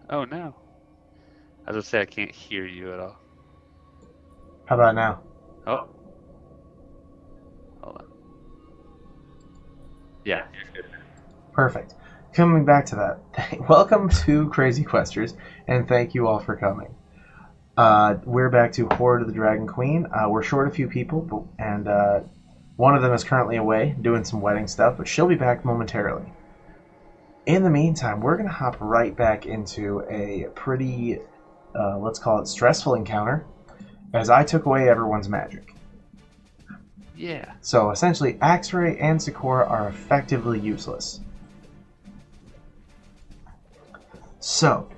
Oh no. I was gonna say I can't hear you at all. How about now? Oh, hold on. Yeah, you're good. Perfect. Coming back to that, welcome to Crazy Questers, and thank you all for coming. We're back to Hoard of the Dragon Queen. We're short a few people, and one of them is currently away doing some wedding stuff, but she'll be back momentarily. In the meantime, we're going to hop right back into a pretty, let's call it stressful encounter, as I took away everyone's magic. Yeah. So essentially, Axray and Sikora are effectively useless. So,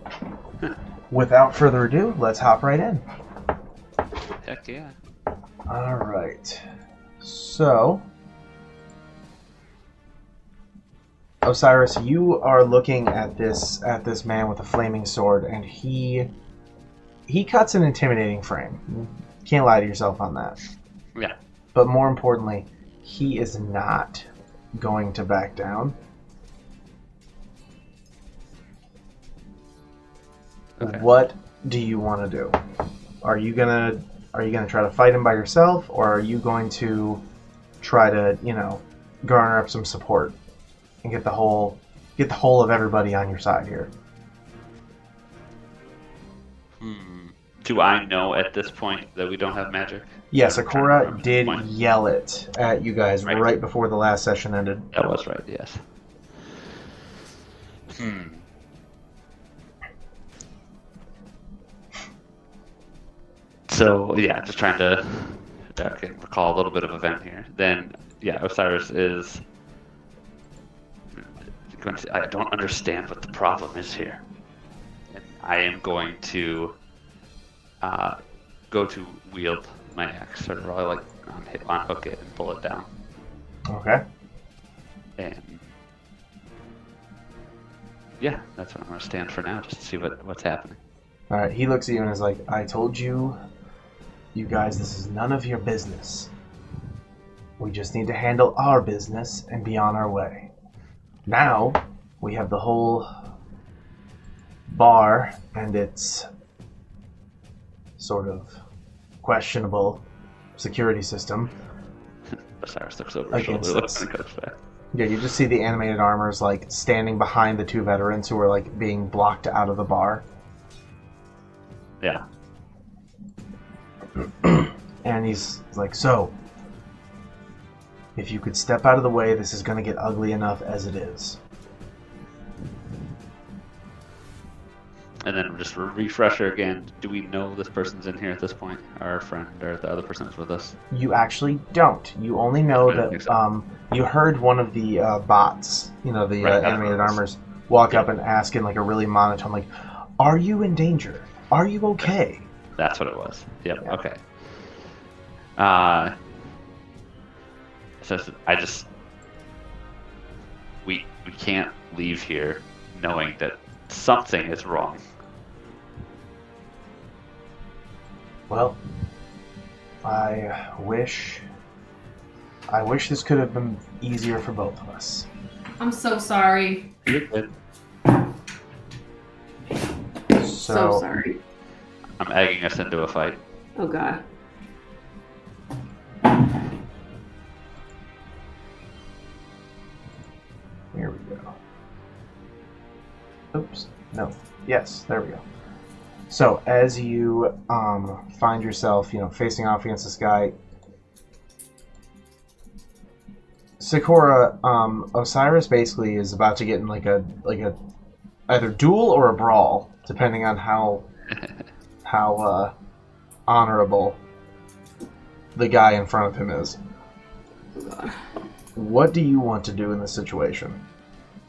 without further ado, let's hop right in. Heck yeah. Alright. So, Osiris, you are looking at this man with a flaming sword, and he cuts an intimidating frame. Can't lie to yourself on that. Yeah. But more importantly, he is not going to back down. Okay. What do you want to do? Are you gonna try to fight him by yourself, or are you going to try to, garner up some support and get the whole of everybody on your side here? Do I know at this point that we don't have magic? Yes, Sikora did yell it at you guys right before the last session ended. That was right, yes. So, yeah, just trying to recall a little bit of event here. Then, yeah, Osiris is going to say, I don't understand what the problem is here. And I am going to go to wield my axe, sort of really like unhook it and pull it down. Okay. And yeah, that's what I'm going to stand for now, just to see what's happening. All right. He looks at you and is like, "I told you, you guys, this is none of your business. We just need to handle our business and be on our way. Now we have the whole bar and its sort of questionable security system." Osiris looks over his shoulder, looks and goes back. Yeah, you just see the animated armors like standing behind the two veterans who are like being blocked out of the bar. Yeah. And he's like, "So, if you could step out of the way, this is going to get ugly enough as it is." And then just a refresher again, do we know this person's in here at this point? Our friend or the other person that's with us? You actually don't. You only know that You heard one of the bots, the Right, that's what animated it was. armors, walk up and ask in like a really monotone, like, "Are you in danger? Are you okay?" That's what it was. Yep. Yeah. Okay. So we can't leave here knowing that something is wrong. Well, I wish this could have been easier for both of us. I'm so sorry. You're good. So sorry. I'm egging us into a fight. Oh god. Here we go. Oops. No. Yes, there we go. So as you find yourself, facing off against this guy, Sikora, Osiris basically is about to get in like a either duel or a brawl, depending on how honorable the guy in front of him is. Oh god. What do you want to do in this situation?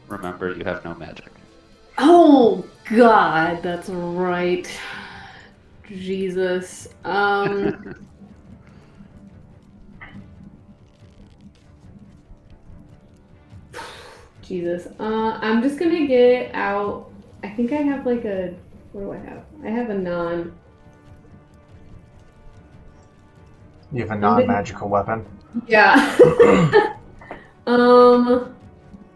Remember, you have no magic. Oh god, that's right. Jesus. Jesus. I'm just gonna get out. I think I have like a. What do I have? I have a non. You have a non-magical weapon. Yeah.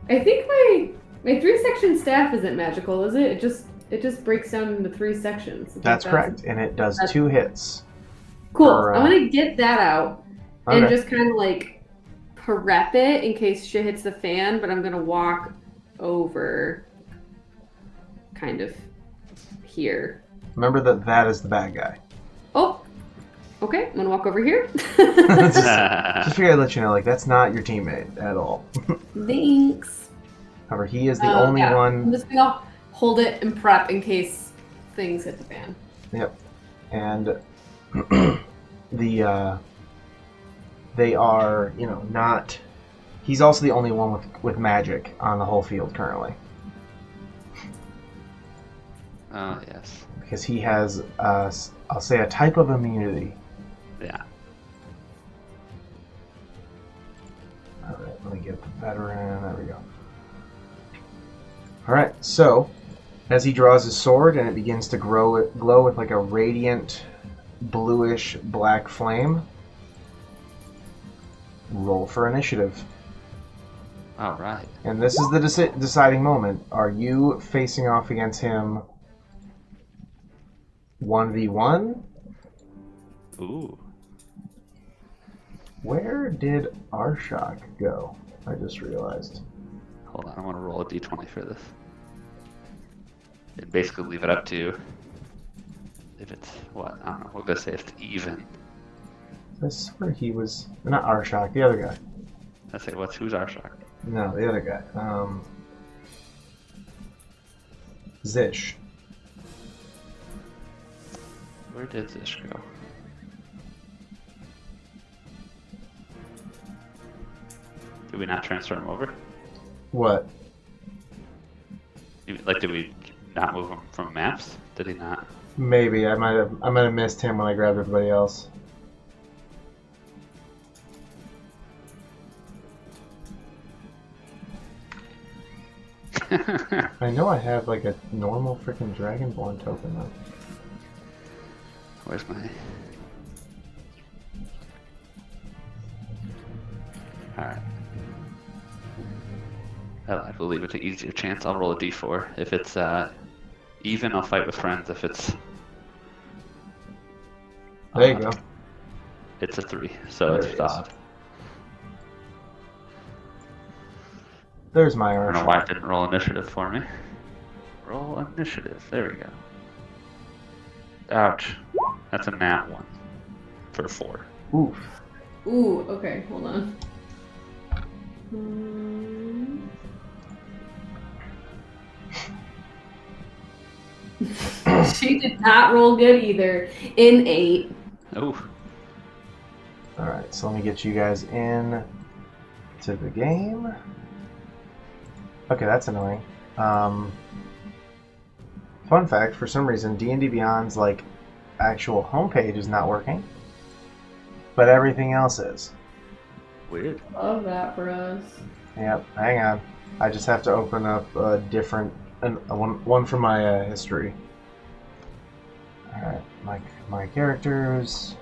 I think my 3-section staff isn't magical, is it? It just breaks down into 3 sections. That's correct, and it does 2 hits. Cool. per, I'm gonna get that out and Okay. just kind of like prep it in case shit hits the fan. But I'm gonna walk over, kind of here. Remember that is the bad guy. Oh, okay. I'm gonna walk over here. Just figured I'd let you know, like, that's not your teammate at all. Thanks. However, he is the only I'm one. just gonna hold it and prep in case things hit the fan. Yep. And they are, not. He's also the only one with magic on the whole field currently. Oh, yes. Because he has, I'll say, a type of immunity. Yeah. Alright, let me get the veteran. There we go. Alright, so, as he draws his sword and it begins to glow with like a radiant, bluish black flame, roll for initiative. All right. And this is the deciding moment. Are you facing off against him 1v1? Ooh. Where did Arshak go? I just realized. Hold on, I want to roll a d20 for this. And basically leave it up to you. If it's, what? I don't know. We're going to say it's even. I swear he was... Not Arshak, the other guy. I say, who's our shock? No, the other guy. Zish. Where did this go? Did we not transfer him over? What? Like, did we not move him from maps? Did he not? Maybe. I might have missed him when I grabbed everybody else. I know I have like a normal freaking Dragonborn token though. Where's my... Alright. I will leave it to easier chance. I'll roll a d4. If it's even, I'll fight with friends. If it's... There you go. It's a 3, so There it's it is. odd. There's my I don't know Arshak. why it didn't roll initiative for me. Roll initiative. There we go. Ouch. That's a nat 1 for 4. Oof. Ooh, okay, hold on. She did not roll good either. In 8. Oh. Alright, so let me get you guys in to the game. Okay, that's annoying. Fun fact, for some reason, D&D Beyond's like actual homepage is not working, but everything else is. Weird. Love that for us. Yep, hang on. I just have to open up a different one from my history. Alright, my characters.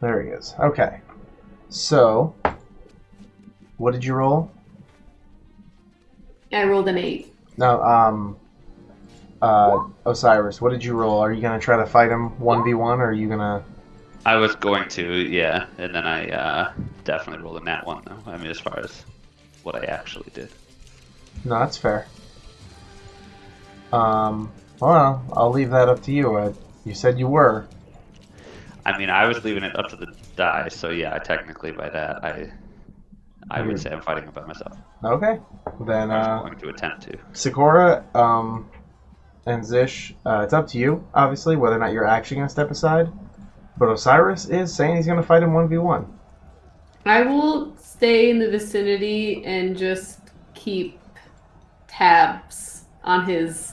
There he is. Okay. So, what did you roll? I rolled an 8. No, Osiris, what did you roll? Are you gonna try to fight him 1v1, or are you gonna... I was going to, yeah, and then I definitely rolled a nat 1, though. I mean, as far as what I actually did. No, that's fair. Well, I'll leave that up to you. You said you were. I mean, I was leaving it up to the die, so yeah, technically by that, I would say I'm fighting it by myself. Okay. Then, I was going to attempt to. Sikora, and Zish, it's up to you, obviously, whether or not you're actually going to step aside. But Osiris is saying he's going to fight him 1v1. I will stay in the vicinity and just keep tabs on his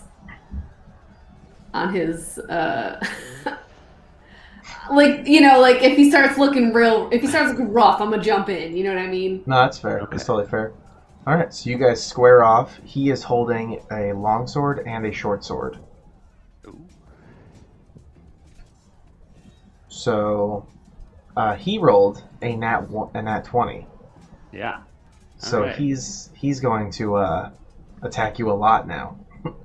like, you know, like if he starts looking rough, I'm gonna jump in, you know what I mean? No, that's fair. Okay. That's totally fair. Alright, so you guys square off. He is holding a longsword and a short sword. Ooh. So, he rolled a nat 20. Yeah. So Alright. he's going to attack you a lot now.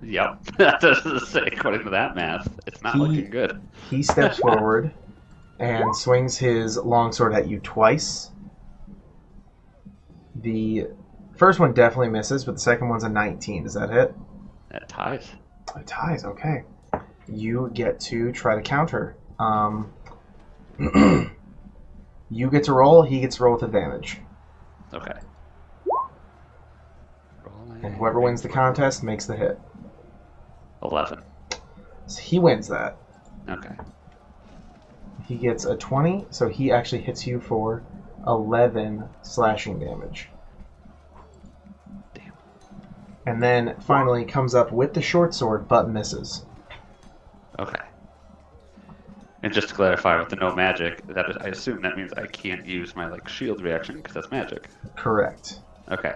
Yep. That doesn't say, according to that math. It's not looking good. He steps forward and swings his longsword at you twice. The first one definitely misses, but the second one's a 19. Does that hit? That ties. It ties, okay. You get to try to counter. You get to roll, he gets to roll with advantage. Okay. And whoever wins the contest makes the hit. 11. So he wins that. Okay. He gets a 20, so he actually hits you for 11 slashing damage. Damn. And then finally comes up with the short sword, but misses. Okay. And just to clarify, with the no magic, I assume that means I can't use my shield reaction because that's magic. Correct. Okay.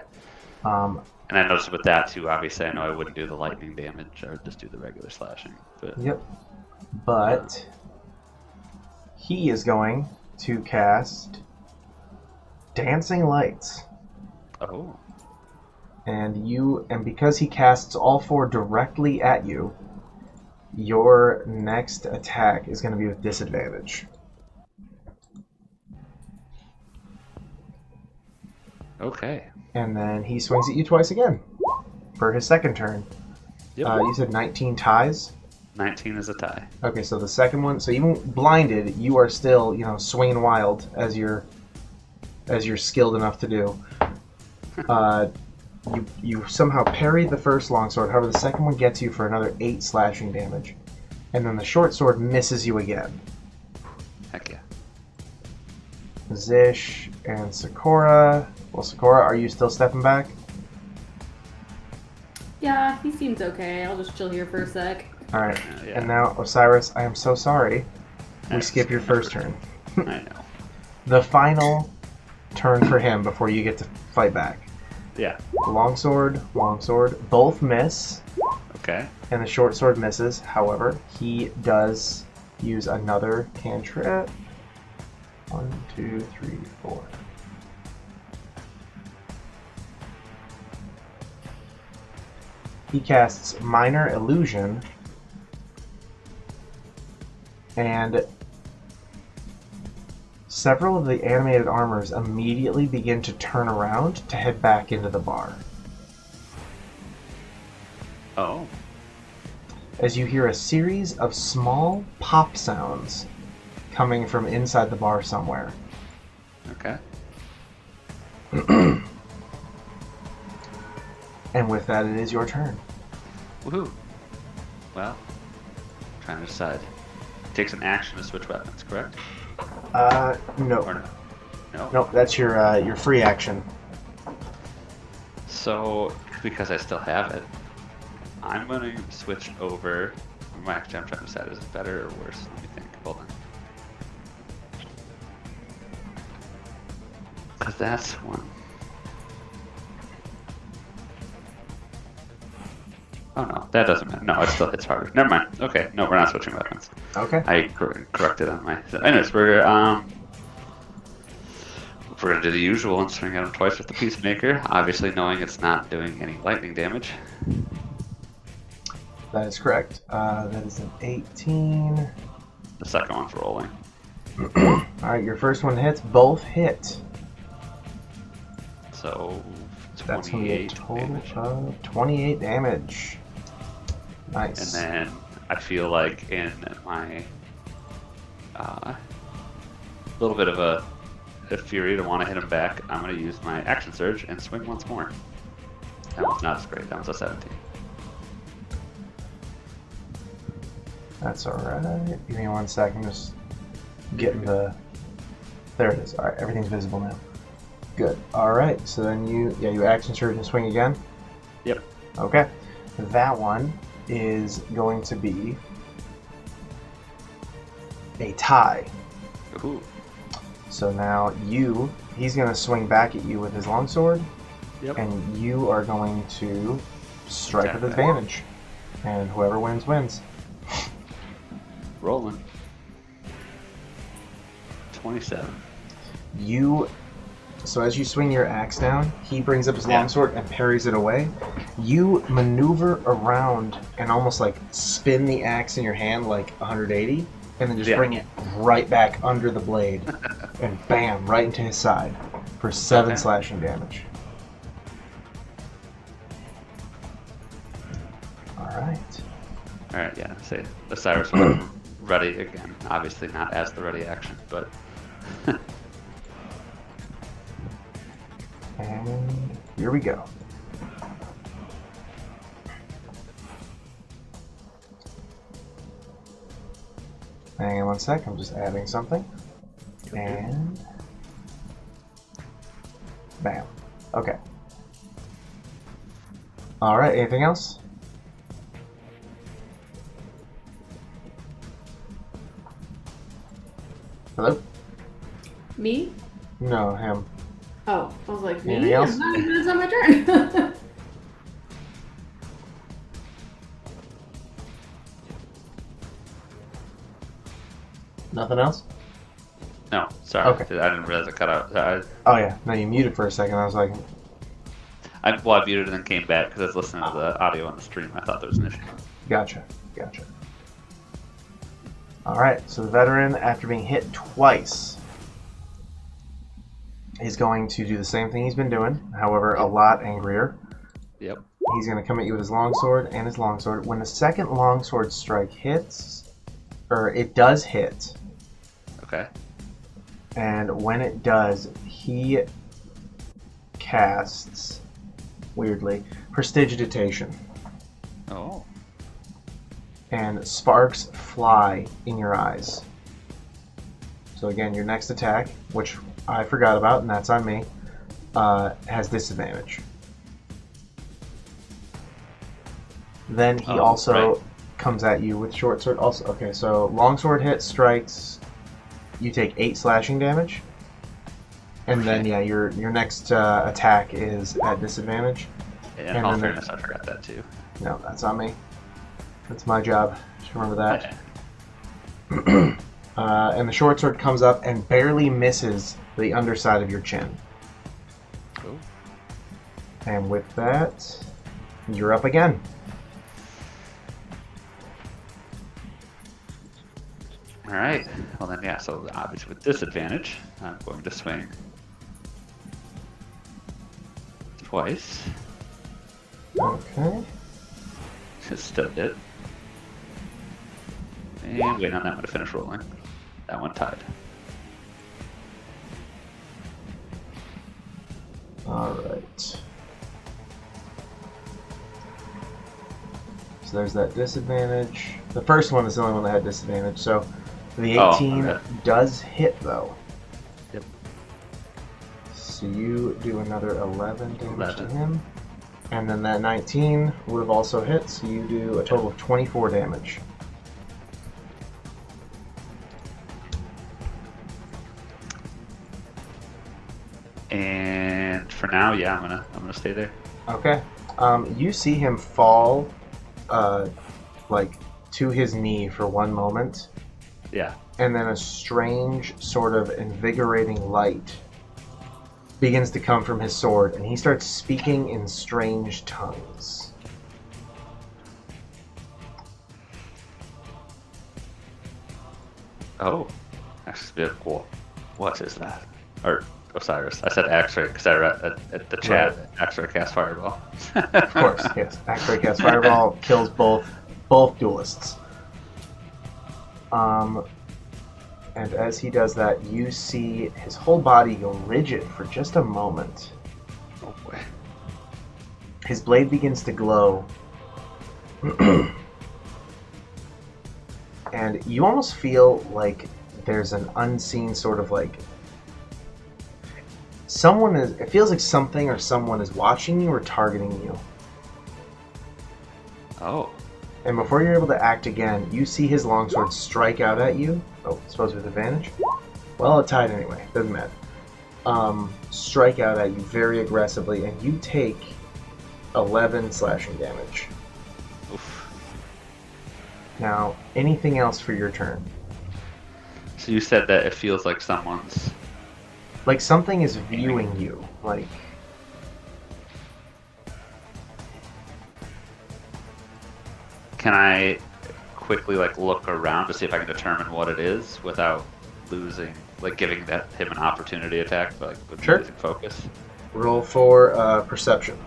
And I noticed with that too. Obviously, I know I wouldn't do the lightning damage. I would just do the regular slashing. But Yep. But he is going to cast Dancing Lights. oh, And because he casts all 4 directly at you, your next attack is going to be with disadvantage. okay. And then he swings at you twice again for his second turn. Yep. You said 19 ties? 19 is a tie. Okay, so the second one, so even blinded, you are still, swinging wild as you're skilled enough to do. You somehow parried the first longsword, however the second one gets you for another 8 slashing damage. And then the short sword misses you again. Heck yeah. Zish and Sikora. Well, Sikora, are you still stepping back? Yeah, he seems okay. I'll just chill here for a sec. Alright, Yeah. And now, Osiris, I am so sorry. We That's skip your first turn. I know. The final turn for him before you get to fight back. Yeah. Longsword, both miss, Okay. and the short sword misses. However, he does use another cantrip. 1, 2, 3, 4. He casts Minor Illusion, and several of the animated armors immediately begin to turn around to head back into the bar. Oh. As you hear a series of small pop sounds coming from inside the bar somewhere. Okay. And with that, it is your turn. Woohoo. Well, trying to decide. It takes an action to switch weapons, correct? No. Or no? No. Nope, that's your free action. So, because I still have it, I'm going to switch over. Actually, I'm trying to decide, is it better or worse? Let me think. Hold on. Because that's one. Oh no, that doesn't matter. No, it's harder. Never mind. Okay, no, we're not switching weapons. Okay. I corrected on my. Anyways, we're gonna do the usual and swing at him twice with the Peacemaker. Obviously, knowing it's not doing any lightning damage. That is correct. That is an 18. The second one's rolling. All right, your first one hits. Both hit. So That's going to be a 28 total damage. of 28 damage. Nice. And then I feel like in my little bit of a fury to want to hit him back, I'm going to use my action surge and swing once more. That was not as great. That was a 17. That's all right. Give me 1 second. Just getting the. There it is. All right, everything's visible now. Good. All right. So then you action surge and swing again. Yep. Okay. That one is going to be a tie. Ooh. So now he's going to swing back at you with his longsword, Yep. and you are going to strike Attack with back. advantage. And whoever wins, wins. Rolling. 27. So as you swing your axe down, he brings up his Yeah. longsword and parries it away. You maneuver around and almost like spin the axe in your hand like 180, and then just Yeah. bring it right back under the blade, and bam, right into his side for 7 Okay. slashing damage. All right. All right, yeah. Say Osiris will ready again. Obviously not as the ready action, but And here we go. Hang on 1 sec, I'm just adding something. And bam. Okay. Alright, anything else? Hello? Me? No, him. Oh, I was like, me? Anything else? It's not my turn. Nothing else? no. Sorry, Okay. I didn't realize it cut out. Oh yeah, no, you muted for a second. I was like, I muted and then came back because I was listening to the audio on the stream. I thought there was an issue. gotcha. Alright, so the veteran, after being hit twice, is going to do the same thing he's been doing, however, a lot angrier. Yep. He's going to come at you with his longsword and his longsword. When the second longsword strike hits, or it does hit, Okay. and when it does, he casts, weirdly, Prestidigitation. Oh. And sparks fly in your eyes. So again, your next attack, which I forgot about, and that's on me, has disadvantage. Then he Oh, also right. comes at you with short sword. Also, okay, so longsword hit strikes. You take 8 slashing damage, and then Okay. your next attack is at disadvantage. In And all then fairness, I forgot that too. No, that's on me. That's my job. Just remember that. Okay. And the short sword comes up and barely misses the underside of your chin. Cool. And with that, you're up again. All right. Well then, yeah. So obviously with disadvantage, I'm going to swing twice. Okay. Just still did. And wait on that one to finish rolling. That one tied. Alright. So there's that disadvantage. The first one is the only one that had disadvantage, so The Oh, 18 okay. does hit, though. Yep. So you do another 11 damage to 11. him. And then that 19 would have also hit, so you do a total of 24 damage. And for now, yeah, I'm gonna stay there. Okay. You see him fall, like, to his knee for one moment, Yeah. and then a strange, sort of invigorating light begins to come from his sword, and he starts speaking in strange tongues. Oh, that's a bit cool. What is that? Or Osiris. I said X-ray because I read at the chat. Right. X-ray cast fireball. Of course, yes. X-ray cast fireball kills both duelists. And as he does that, you see his whole body go rigid for just a moment. Oh boy. His blade begins to glow. And you almost feel like there's an unseen sort of like someone is, it feels like something or someone is watching you or targeting you. Oh. And before you're able to act again, you see his longsword strike out at you. Oh, supposed with advantage? Well, it tied anyway. Doesn't matter. Strike out at you very aggressively, and you take 11 slashing damage. Oof. Now, anything else for your turn? So you said that it feels like someone's. Like something is viewing you. Like. Can I quickly like look around to see if I can determine what it is without losing, like giving him an opportunity attack, but like with Sure. losing focus? Roll for perception.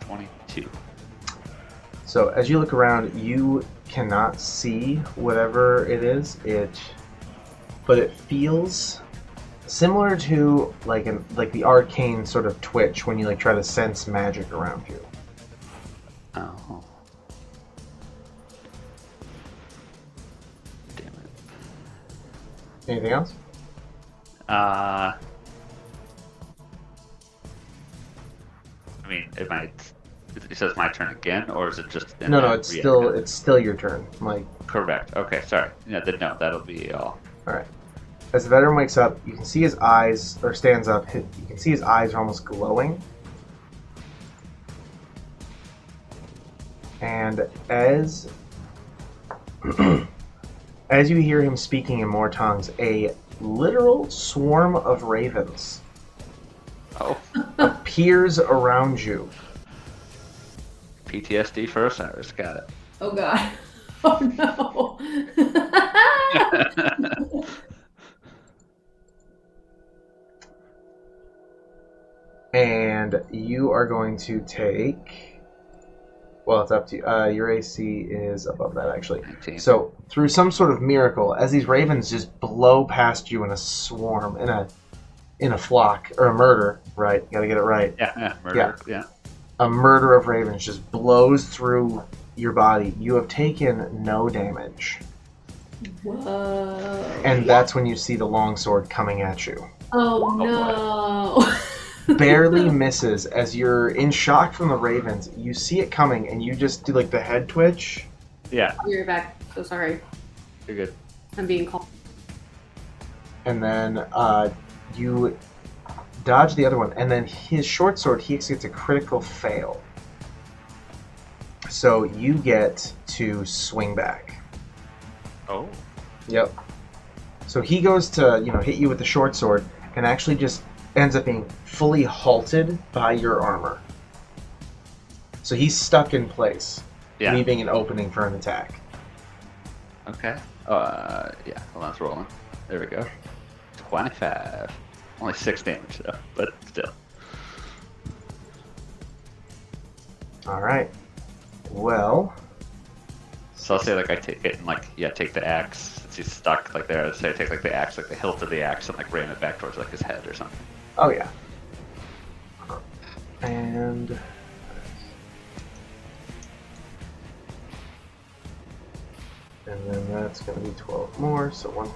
22. So as you look around, you cannot see whatever it is. But it feels similar to like the arcane sort of twitch when you like try to sense magic around you. Oh. Damn it. Anything else? I mean, it says my turn again, or is it just in No, the it's reaction? still your turn. Like, Correct. Okay, sorry. Yeah, then no, that'll be all. all right. As the veteran wakes up, you can see his eyes, or stands up. You can see his eyes are almost glowing. And as as you hear him speaking in more tongues, a literal swarm of ravens Oh, appears around you. PTSD for Osiris. Got it. Oh god. Oh no. And you are going to take... Well, it's up to you. Your AC is above that, actually. 19. So, through some sort of miracle, as these ravens just blow past you in a swarm, in a flock, or a murder, right? Gotta get it right. Yeah, murder. Yeah. A murder of ravens just blows through your body. You have taken no damage. Whoa. And that's when you see the longsword coming at you. Oh no. Barely misses. As you're in shock from the ravens, you see it coming and you just do like the head twitch. Yeah, You're back. So sorry. you're good. I'm being called. And then you dodge the other one. And then his short sword, he gets a critical fail. So you get to swing back. Oh. Yep. So he goes to, hit you with the short sword and actually just ends up being fully halted by your armor. So he's stuck in place, Yeah. leaving an opening for an attack. Okay. Yeah. Well, that's rolling. There we go. 25. Only 6 damage though, but still. All right. Well, So I'll say like I take it and like take the axe since he's stuck like there. I'd say I take like the axe, like the hilt of the axe, and like ram it back towards like his head or something. oh yeah. And And then that's going to be 12 more, so 1.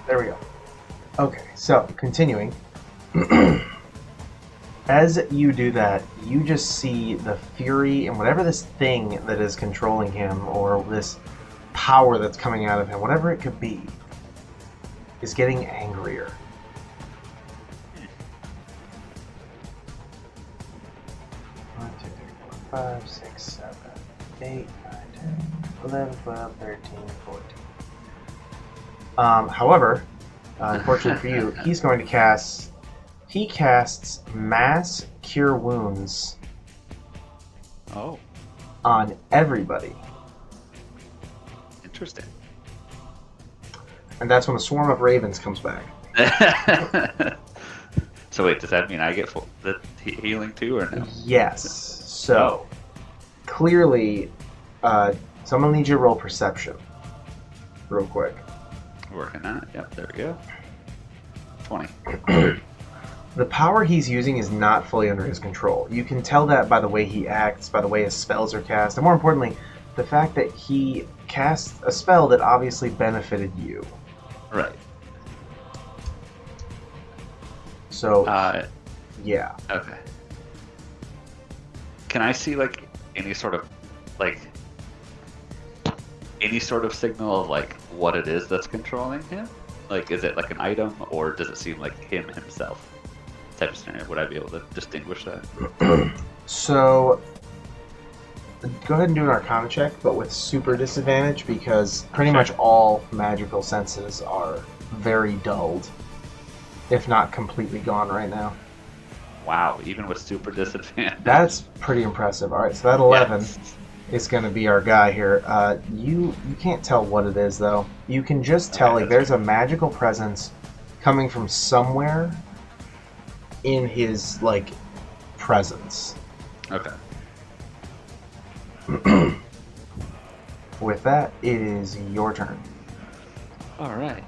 There we go. Okay, so continuing. As you do that, you just see the fury and whatever this thing that is controlling him, or this power that's coming out of him, whatever it could be, is getting angrier. One, 2, 3, 4, 5, 6, 7, 8, 9, 10, 11, 12, 13, 14. However, unfortunately for you, he's going to cast... He casts Mass Cure Wounds on everybody. Interesting. And that's when the swarm of ravens comes back. So wait, does that mean I get the healing too, or no? Yes. So, clearly, someone needs you to roll perception. Real quick. Working on it. Yep, there we go. 20. The power he's using is not fully under his control. You can tell that by the way he acts, by the way his spells are cast, and more importantly, the fact that he casts a spell that obviously benefited you. Right. So, yeah. Okay. Can I see like any sort of signal of like what it is that's controlling him? Like, is it like an item, or does it seem like him himself? Type of scenario. Would I be able to distinguish that? So, go ahead and do an Arcana check, but with super disadvantage, because pretty much all magical senses are very dulled, if not completely gone right now. Wow, even with super disadvantage. That's pretty impressive. All right, so that 11 Yes. is going to be our guy here. You can't tell what it is, though. You can just tell, like, there's a magical presence coming from somewhere in his, like, presence. Okay. With that, it is your turn. All right.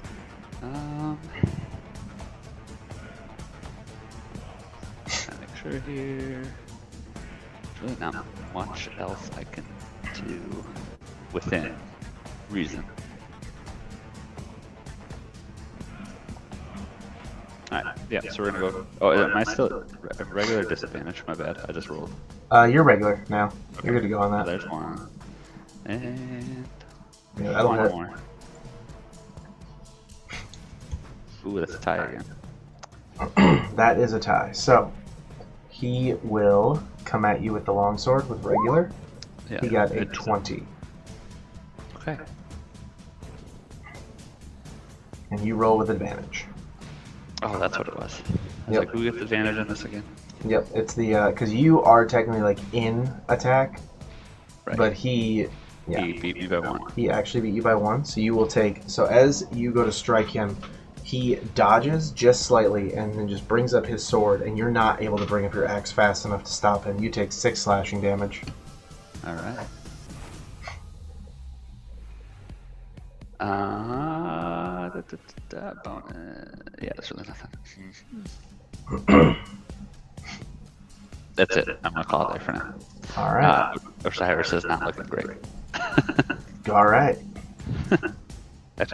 Make sure here. There's really not much else I can do within reason. Alright, yeah, so we're gonna go. Oh, am I still at regular disadvantage? My bad, I just rolled. You're regular now. Okay. You're good to go on that. There's one. And Yeah, that'll one hit. more. Ooh, that's a tie again. That is a tie. So, he will come at you with the longsword with regular. Yeah, He got a it's- 20. Okay. And you roll with advantage. Oh, that's what it was. I was Yep. like, who gets advantage in this again? Yep, it's the, because you are technically, like, in attack, Right. but he, yeah, He beat me by one. he actually beat you by 1, so you will take, so as you go to strike him, he dodges just slightly and then just brings up his sword, and you're not able to bring up your axe fast enough to stop him. You take 6 slashing damage. Alright. Bonus. Yeah, that's really nothing. That's it. I'm gonna call it there for now. All right. Osiris is not looking great. All right.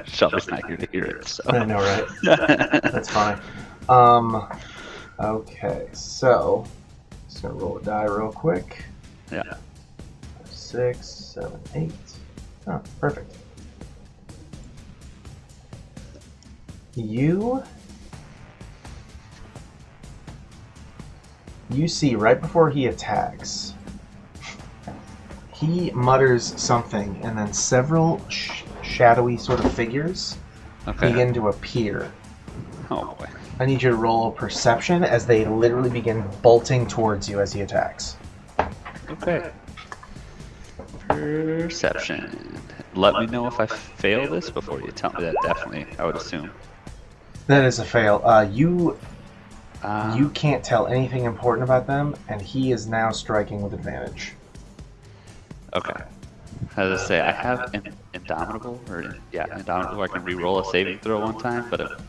Shelby's not here to hear it, so. I know, right? That's fine. Okay, so just gonna roll a die real quick. Yeah. 6, 7, 8. Oh, perfect. You see right before he attacks, he mutters something, and then several shadowy sort of figures begin to appear. Oh boy. I need you to roll perception as they literally begin bolting towards you as he attacks. Okay. Perception. Let me know if I fail this before you tell me that. Definitely, I would assume. That is a fail. You Um, can't tell anything important about them, and he is now striking with advantage. Okay. As I say, I have Indomitable, Indomitable. I can re-roll a saving throw one time, but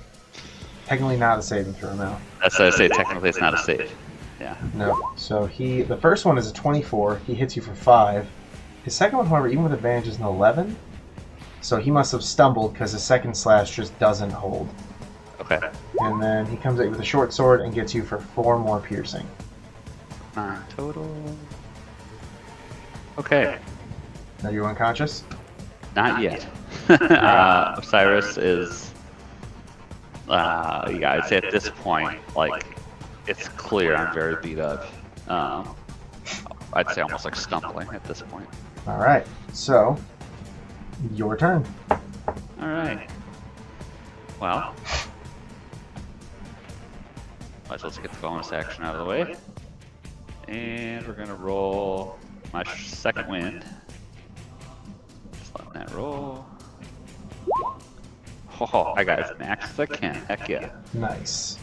Technically not a saving throw now. that's what I say. Technically, it's not a save. Yeah. No. So the first one is a 24. He hits you for 5. His second one, however, even with advantage, is an 11. So he must have stumbled because his second slash just doesn't hold. Okay. And then he comes at you with a short sword and gets you for 4 more piercing. 9 total. Okay. Are you unconscious? Not yet. Osiris is. Yeah, I'd say at this point, like, it's clear I'm very beat up. I'd say almost like stumbling at this point. Alright, so, your turn. Alright. Well, might as well get the bonus action out of the way. And we're gonna roll my second wind. Just letting that roll. Oh, I got as max as I can. Heck yeah. Nice.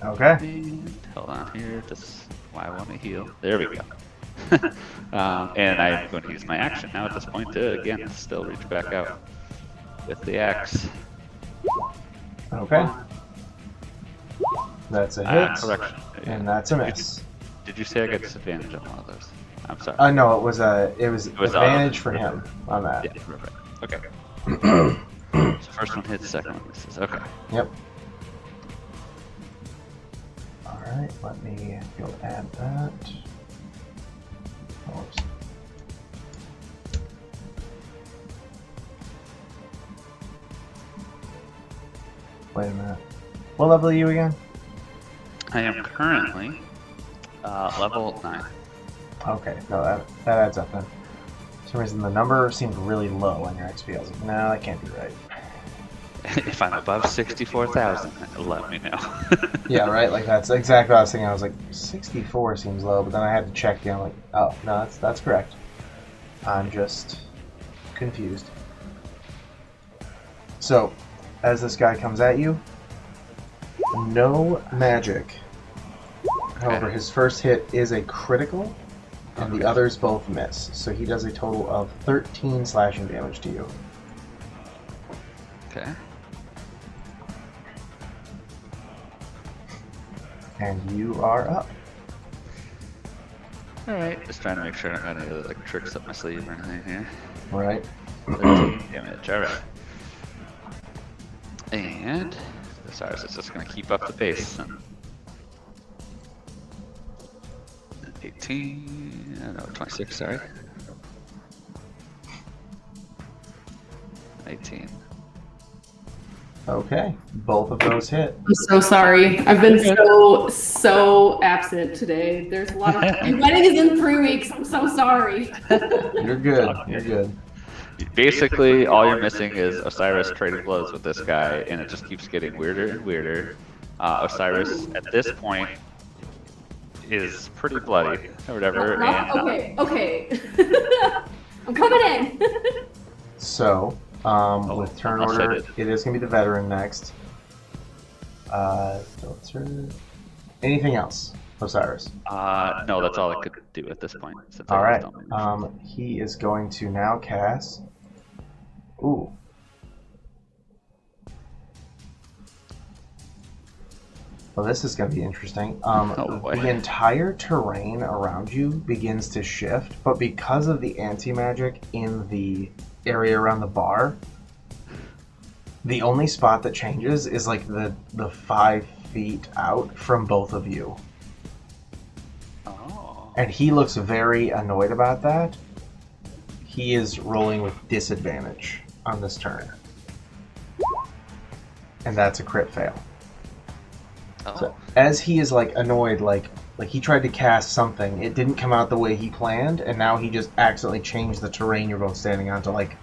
Okay. And hold on here. That's why I want to heal. There we go. And I'm going to use my action now at this point to, again, still reach back out with the axe. Okay. That's a hit, Correction. and that's a miss. Did you say I got disadvantage on one of those? I'm sorry. No, it was advantage for perfect. him on that. Yeah, perfect. Okay. So first one hits, second one misses. Okay. Yep. Alright, let me go add that. Oops. Wait a minute. What level are you again? I am currently level 9. Okay, no, that adds up then. For some reason the number seemed really low on your XP. I was like, no, that can't be right. If I'm above 64,000, let me know. Yeah, right? Like, that's exactly what I was thinking. I was like, 64 seems low, but then I had to check down, like, oh, no, that's correct. I'm just confused. So, as this guy comes at you, no magic. However, his first hit is a critical, and the others both miss. So he does a total of 13 slashing damage to you. Okay. And you are up. Alright, just trying to make sure I don't got any other like tricks up my sleeve or anything here. Right. 13 damage, alright. And Osiris is just going to keep up the pace. 18, no, 26, sorry. 18. Okay, both of those hit. I'm so sorry. I've been so absent today. There's a lot of my wedding is in 3 weeks. I'm so sorry. You're good. You're good. Basically, all you're missing is Osiris trading blows with this guy, and it just keeps getting weirder and weirder. Osiris, at this point, is pretty bloody, or whatever. Okay. I'm coming in. So, with turn order, it is going to be the veteran next. Filter. Anything else, Osiris? No, that's all I could do at this point. Since All I right. just don't He is going to now cast. Ooh. Well, this is going to be interesting. The entire terrain around you begins to shift, but because of the anti-magic in the area around the bar, the only spot that changes is like the 5 feet out from both of you. Oh. And he looks very annoyed about that. He is rolling with disadvantage on this turn. And that's a crit fail. Oh. So as he is like annoyed, like he tried to cast something, it didn't come out the way he planned, and now he just accidentally changed the terrain you're both standing on to like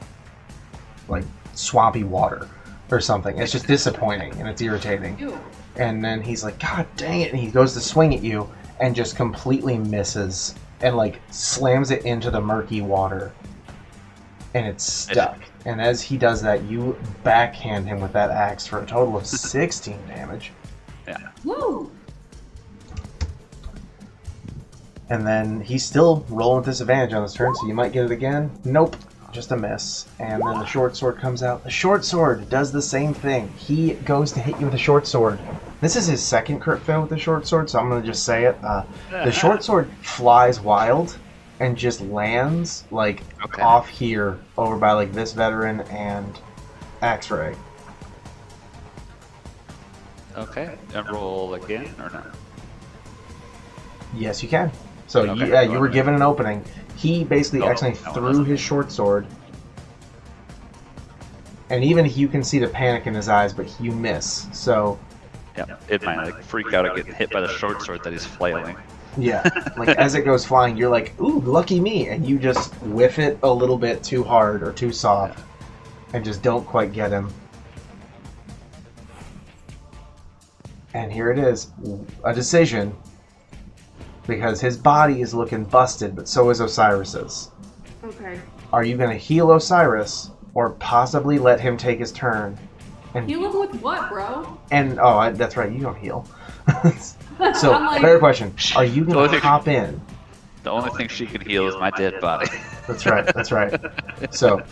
swampy water or something. It's just disappointing and it's irritating. Ew. And then he's like, God dang it, and he goes to swing at you and just completely misses and like slams it into the murky water. And it's stuck. And as he does that, you backhand him with that axe for a total of 16 damage. Yeah. Woo! And then he's still rolling with disadvantage on this turn, so you might get it again. Nope, just a miss. And then the short sword comes out. The short sword does the same thing. He goes to hit you with the short sword. This is his second crit fail with the short sword, so I'm going to just say it. The short sword flies wild and just lands like Okay. off here over by like this veteran and X-Ray. Okay. And roll again or no? Yes, you can. So Okay, yeah, go you were ahead. given an opening. He basically Oh, accidentally that one threw doesn't. his short sword, and even you can see the panic in his eyes, but you miss. So Yeah. It might like freak out and get hit by the short sword that he's flailing. yeah, like as it goes flying, you're like, "Ooh, lucky me!" and you just whiff it a little bit too hard or too soft, and just don't quite get him. And here it is, a decision, because his body is looking busted, but so is Osiris's. Okay. Are you going to heal Osiris, or possibly let him take his turn? And Heal him with what, bro? that's right, you don't heal. So, I'm like, better question: are you going Well, to if- hop in? The only thing she can heal is my dead body. That's right. That's right. So,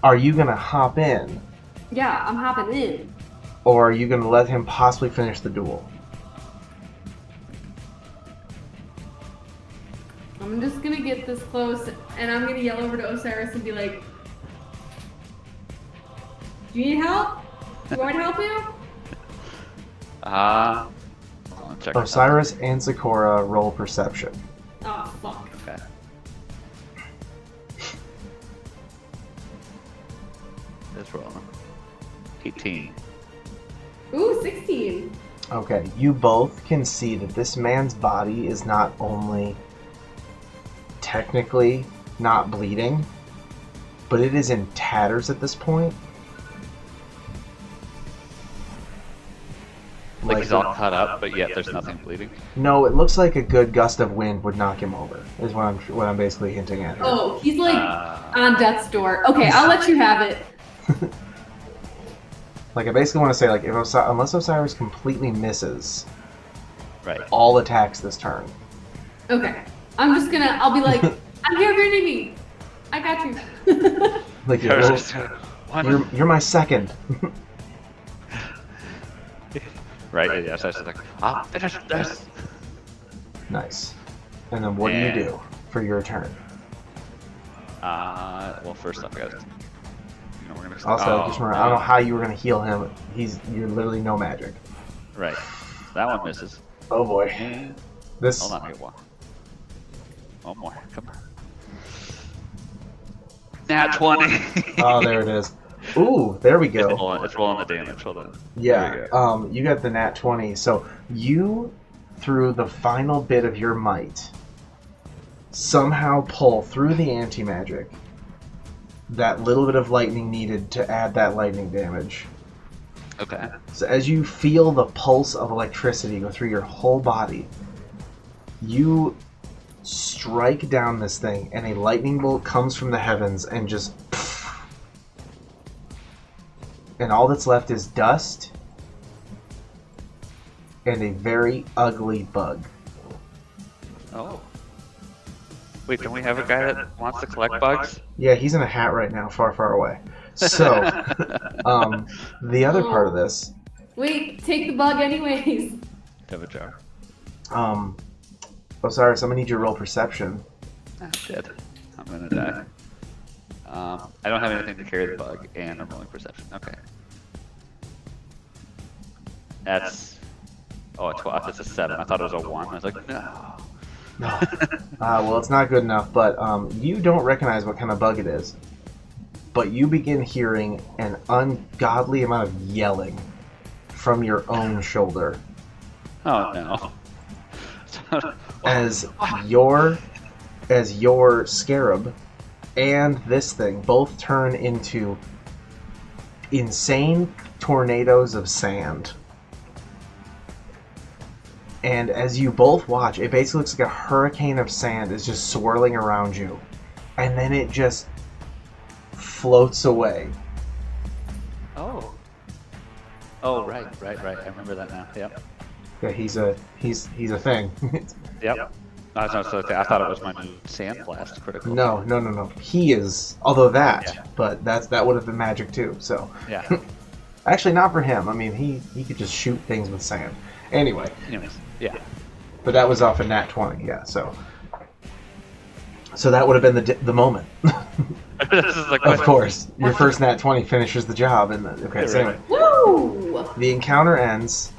are you going to hop in, yeah, I'm hopping in. or are you going to let him possibly finish the duel? I'm just gonna get this close, and I'm gonna yell over to Osiris and be like, "Do you need help? Do you want me to help you?" Hold on, check Osiris and Sikora roll perception. Oh, fuck. Okay. This rolling. 18. Ooh, 16. Okay, you both can see that this man's body is not only technically not bleeding, but it is in tatters at this point. Like he's all cut up, but yet there's nothing bleeding. No, it looks like a good gust of wind would knock him over. Is what I'm basically hinting at here. Oh, he's like Uh, on death's door. Okay, I'll let you have it. Like I basically want to say, like unless Osiris completely misses Right. all attacks this turn, Okay. I'll be like, I'm here if you need me. I got you. like you're my second. Right, yeah, so I was like, I'll finish this. Nice. And then what do And- you do for your turn? Well, first off, I gotta, we're gonna Also, just remember, I don't know how you were gonna heal him. You're literally no magic. Right. That one misses. Oh boy. And, This. hold on, I get one. One more, come on. Nat 20. Oh, there it is. Ooh, there we go. It's rolling the damage, hold on. There Yeah. we go. You got the nat 20. So you, through the final bit of your might, somehow pull through the anti-magic that little bit of lightning needed to add that lightning damage. Okay. So as you feel the pulse of electricity go through your whole body, you strike down this thing, and a lightning bolt comes from the heavens and just... And all that's left is dust and a very ugly bug. Oh. Wait, don't we have a guy that wants to collect bugs? Yeah, he's in a hat right now, far, far away. So, the other part of this, Wait, take the bug anyways. Have a jar. Osiris, I'm gonna need you to roll perception. I'm dead. I'm gonna die. I don't have anything to carry the bug, and I'm rolling perception. Okay. That's... Oh, a 12. That's a 7. I thought it was a 1. I was like, no. No. Well, it's not good enough, but you don't recognize what kind of bug it is. But you begin hearing an ungodly amount of yelling from your own shoulder Oh, no. as your scarab and this thing both turn into insane tornadoes of sand. And as you both watch, it basically looks like a hurricane of sand is just swirling around you. And then it just floats away. Oh. Oh, right. I remember that now. Yep. Yeah, he's a thing. Yep. I thought it was my new sandblast critical. No. He is, although that, Yeah. but that would have been magic too. So Yeah. actually, not for him. I mean, he could just shoot things with sand. Anyway, Anyways. Yeah. but that was off a nat 20. Yeah. So So that would have been the moment. This is the Of course, your first nat 20 finishes the job. And okay, so anyway, Woo! the encounter ends.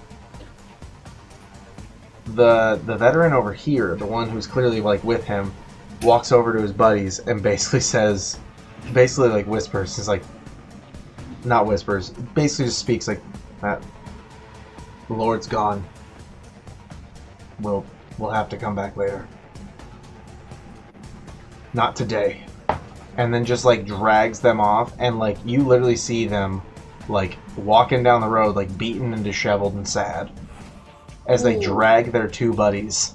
The veteran over here, the one who's clearly like with him, walks over to his buddies and basically like whispers. He's like, not whispers, basically just speaks like that. The Lord's gone. We'll have to come back later. Not today. And then just like drags them off, and like you literally see them like walking down the road like beaten and disheveled and sad as they drag their two buddies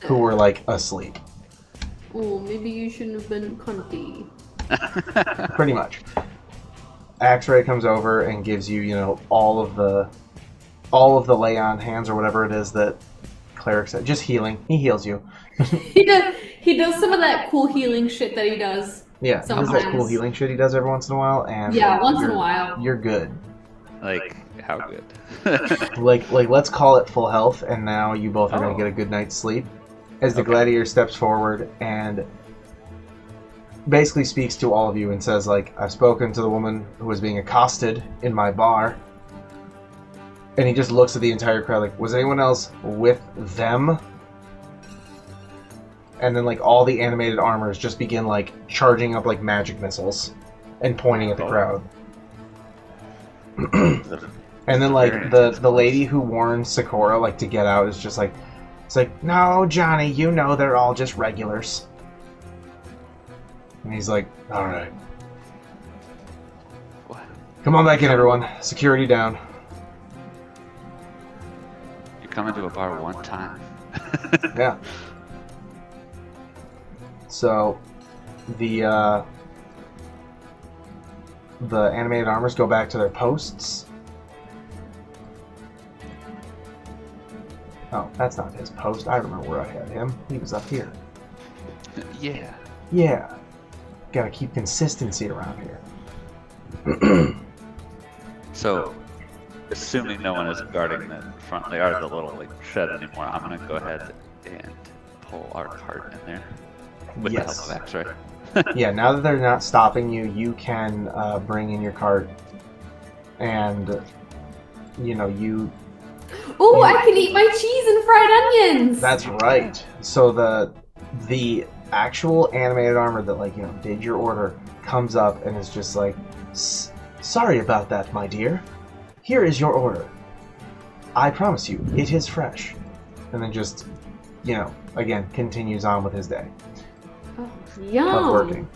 who were like asleep. Oh, maybe you shouldn't have been cunty. Pretty much. X-Ray comes over and gives you, all of the lay on hands or whatever it is that clerics said. Just healing. He heals you. He does some of that cool healing shit that he does. Yeah, he does that cool healing shit he does every once in a while, and yeah, once in a while. You're good. Like, how good? like let's call it full health, and now you both are gonna get a good night's sleep. As the gladiator steps forward and basically speaks to all of you and says, like, I've spoken to the woman who was being accosted in my bar. And he just looks at the entire crowd like, was anyone else with them? And then, like, all the animated armors just begin, like, charging up, like, magic missiles and pointing at the crowd. And then, like, the lady who warned Sikora, like, to get out is just like, it's like, no, Johnny, you know they're all just regulars. And he's like, alright. What? Come on back in, everyone. Security down. You come into a bar one time. Yeah. So, the animated armors go back to their posts. Oh, that's not his post. I remember where I had him. He was up here. Yeah. Yeah. Gotta keep consistency around here. So, assuming no one is guarding the front, or the little like shed anymore, I'm gonna go ahead and pull our cart in there with the help of X-Ray. Yeah, now that they're not stopping you, you can bring in your cart, and you. Oh, I can eat my cheese and fried onions. That's right. So the actual animated armor that did your order comes up and is just like, sorry about that, my dear. Here is your order. I promise you, it is fresh. And then just, again, continues on with his day. Oh, yum. Of working.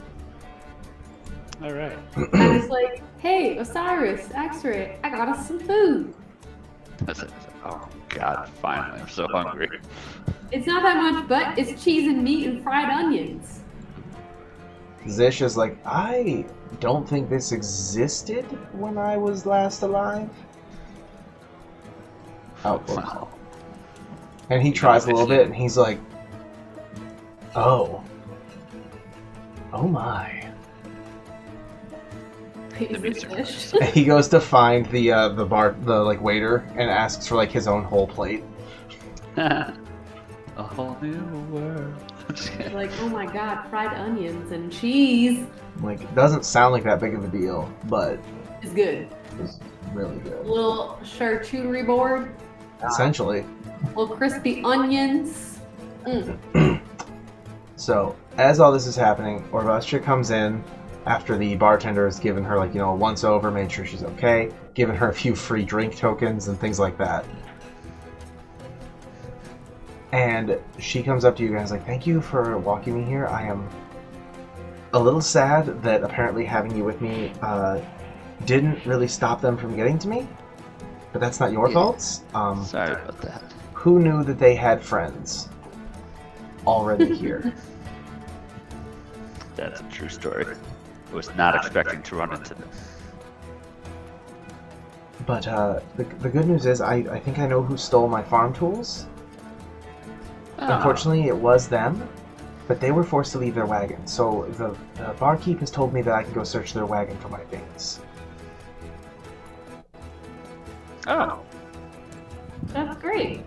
All right. I was like, hey, Osiris, X-Ray, I got us some food. Oh God! Finally, I'm so hungry. It's not that much, but it's cheese and meat and fried onions. Zish is like, I don't think this existed when I was last alive. Oh, Wow. and he tries a little bit, and he's like, oh my. Is this fish? And he goes to find the waiter and asks for his own whole plate. A whole new world. Like, oh my god, fried onions and cheese. It doesn't sound like that big of a deal, but It's good. it's really A good. little charcuterie board, Essentially. little crispy onions. Mm. So, as all this is happening, Orvastra comes in after the bartender has given her, a once-over, made sure she's okay, given her a few free drink tokens and things like that. And she comes up to you guys like, thank you for walking me here. I am a little sad that apparently having you with me didn't really stop them from getting to me. But that's not your faults. Sorry about that. Who knew that they had friends already here? That's a true story. I was not expecting to run into them. But the good news is I think I know who stole my farm tools. Unfortunately, it was them, but they were forced to leave their wagon. So the barkeep has told me that I can go search their wagon for my things. Oh. That's great.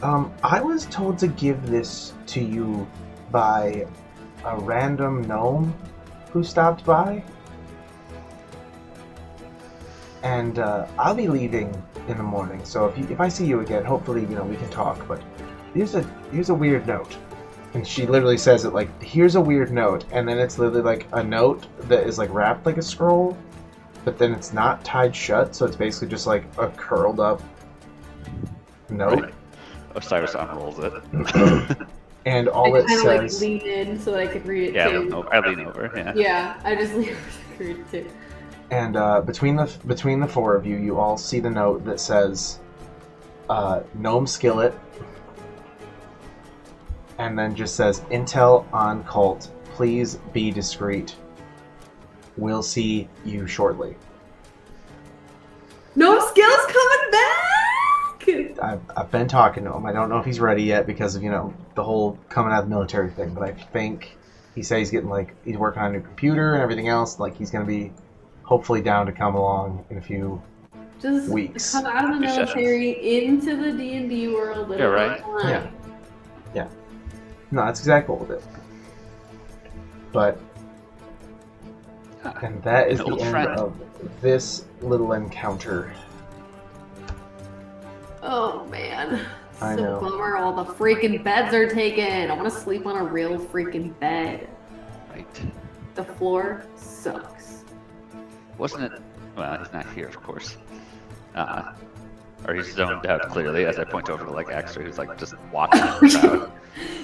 I was told to give this to you by a random gnome who stopped by. And I'll be leaving in the morning, so if I see you again, hopefully, we can talk. But here's a weird note. And she literally says it like, here's a weird note, and then it's literally like a note that is like wrapped like a scroll, but then it's not tied shut, so it's basically just like a curled up note. Right. Osiris unrolls it. And all I it kind of says... like lean in so that I could read it Yeah, too. no, I lean over. Yeah. Yeah, I just lean over so I could read it too. And between the four of you, you all see the note that says, Gnome Skillet, and then just says, Intel on cult. Please be discreet. We'll see you shortly. No skills coming back! I've been talking to him. I don't know if he's ready yet because of, the whole coming out of the military thing, but I think he said he's getting, he's working on a new computer and everything else. He's going to be hopefully down to come along in a few weeks. Come out of the military into the D&D world. Yeah, right. Yeah. No, that's exactly what we'll do. But, and that is the end of this little encounter. Oh man. I So know. bummer, all the freaking beds are taken. I want to sleep on a real freaking bed. Right. The floor sucks. Wasn't it? Well, he's not here, of course. Or he's zoned out clearly as I point over to Extra, who's just watching the crowd.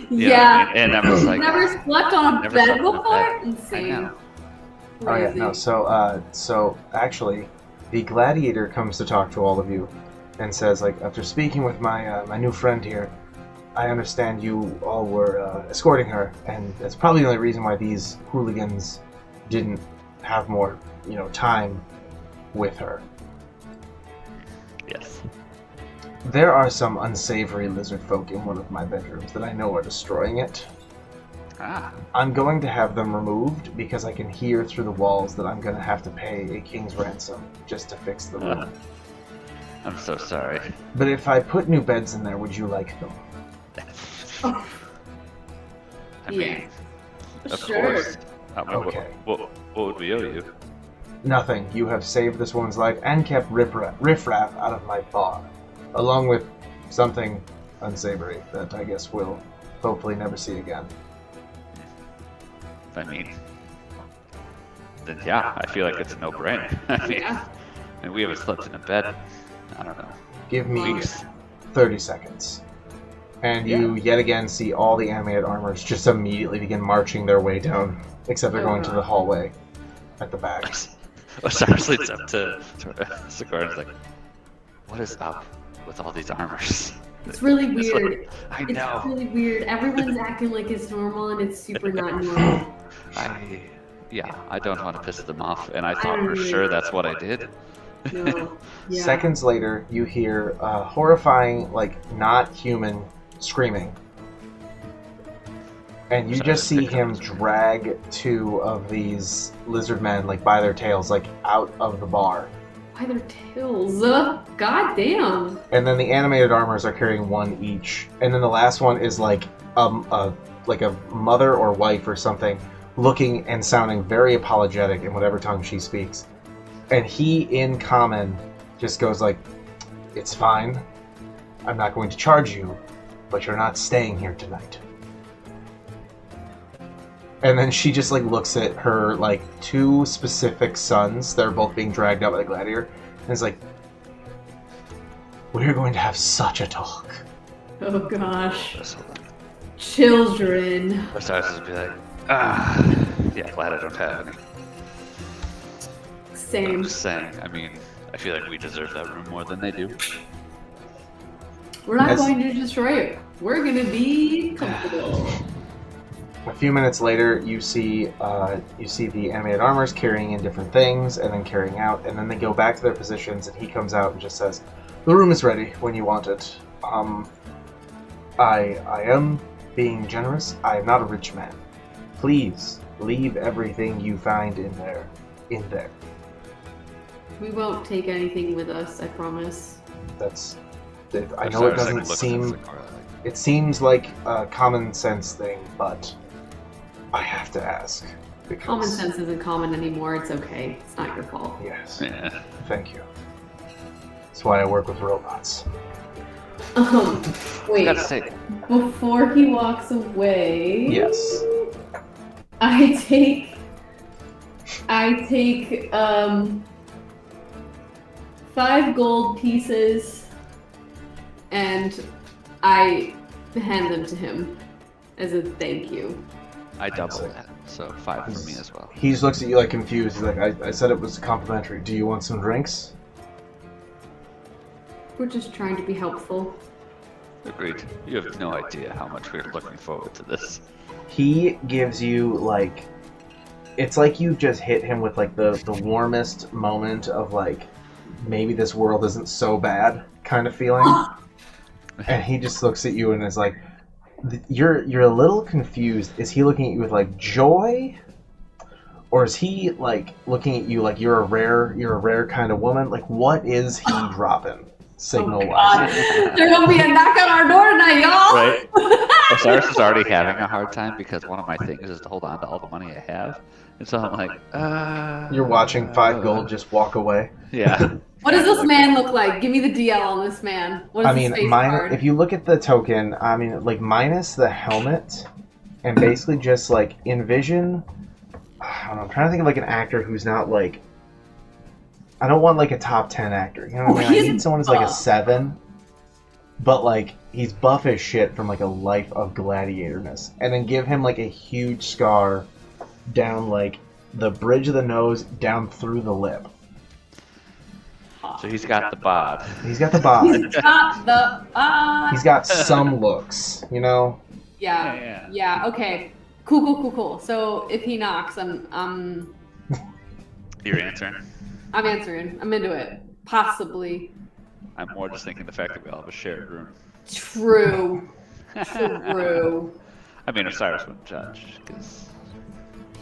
Yeah. And I'm just like, Never slept on a never bed slept on a before? bed. Insane. I know. Oh yeah, Crazy. no. So actually, the gladiator comes to talk to all of you, and says after speaking with my my new friend here, I understand you all were escorting her, and that's probably the only reason why these hooligans didn't have more time with her. Yes. There are some unsavory lizard folk in one of my bedrooms that I know are destroying it. Ah. I'm going to have them removed because I can hear through the walls that I'm going to have to pay a king's ransom just to fix the room. I'm so sorry. But if I put new beds in there, would you like them? I mean, of Sure. course. Okay. What would we owe you? Nothing. You have saved this woman's life and kept riffraff out of my bar, along with something unsavory that I guess we'll hopefully never see again. I mean, then yeah, I feel like it's a no-brainer. I mean, Yeah. and we haven't slept in a bed. I don't know. Give me Weeks. 30 seconds. And you yet again see all the animated armors just immediately begin marching their way down, except they're going to the hallway at the back. Osiris leads up to Sikora and is like, "What is up with all these armors?" It's really It's weird. I It's know. really weird. Everyone's acting like it's normal and it's super not normal. I don't want to piss them off, and I thought don't for either. sure that's what I did. No. Yeah. Seconds later, you hear horrifying, not human screaming. And you just see him drag two of these lizard men, by their tails, out of the bar. Why their tails? God damn. And then the animated armors are carrying one each. And then the last one is a mother or wife or something, looking and sounding very apologetic in whatever tongue she speaks. And he, in common, just goes "It's fine. I'm not going to charge you, but you're not staying here tonight." And then she just looks at her two specific sons that are both being dragged out by the gladiator, and is "We're going to have such a talk." Oh gosh. Just hold on. Children. Osiris would be like, yeah, glad I don't have any. But I'm Same. just saying, I mean, I feel like we deserve that room more than they do. We're not As- going to destroy it. We're gonna be comfortable. A few minutes later, you see the animated armors carrying in different things and then carrying out, and then they go back to their positions, and he comes out and just says, "The room is ready when you want it. I am being generous. I am not a rich man. Please leave everything you find in there. We won't take anything with us, I promise. I know it Osiris, doesn't looks at seem. Sikora, It seems like a common sense thing, but I have to ask. Because... Common sense isn't common anymore. It's okay. It's not your fault. Yes. Yeah. Thank you. That's why I work with robots. Wait. Gotta say, Before he walks away... Yes. I take 5 gold pieces and I hand them to him as a thank you. I double that, so 5 for me as well. He just looks at you like confused. He's like, I said it was complimentary. Do you want some drinks? We're just trying to be helpful. Agreed. You have no idea how much we're looking forward to this. He gives you like, it's like you just hit him with like the warmest moment of like, maybe this world isn't so bad kind of feeling. And he just looks at you and is like, you're a little confused. Is he looking at you with like joy? Or is he like looking at you like you're a rare kind of woman? Like what is he dropping signal wise? There's gonna be a knock on our door tonight, y'all! Right? Osiris is already having a hard time because one of my things is to hold on to all the money I have. And so I'm like, You're watching 5 gold just walk away. Yeah. What does this man look like? Give me the DL on this man. What is his face card? If you look at the token, I mean, like, minus the helmet, and basically just, like, envision... I don't know, I'm trying to think of, like, an actor who's not, like... I don't want, like, a top 10 actor. You know what I mean? I need someone who's, like, a 7. But, like, he's buff as shit from, like, a life of gladiatorness. And then give him, like, a huge scar down, like, the bridge of the nose down through the lip. So he's got the bod. He's got the bod. He's got the bod. He's got some looks, you know? Yeah, okay. Cool. So if he knocks, I'm You're answering? I'm answering. I'm into it. Possibly. I'm more just thinking the fact that we all have a shared room. True. I mean, Osiris wouldn't judge, because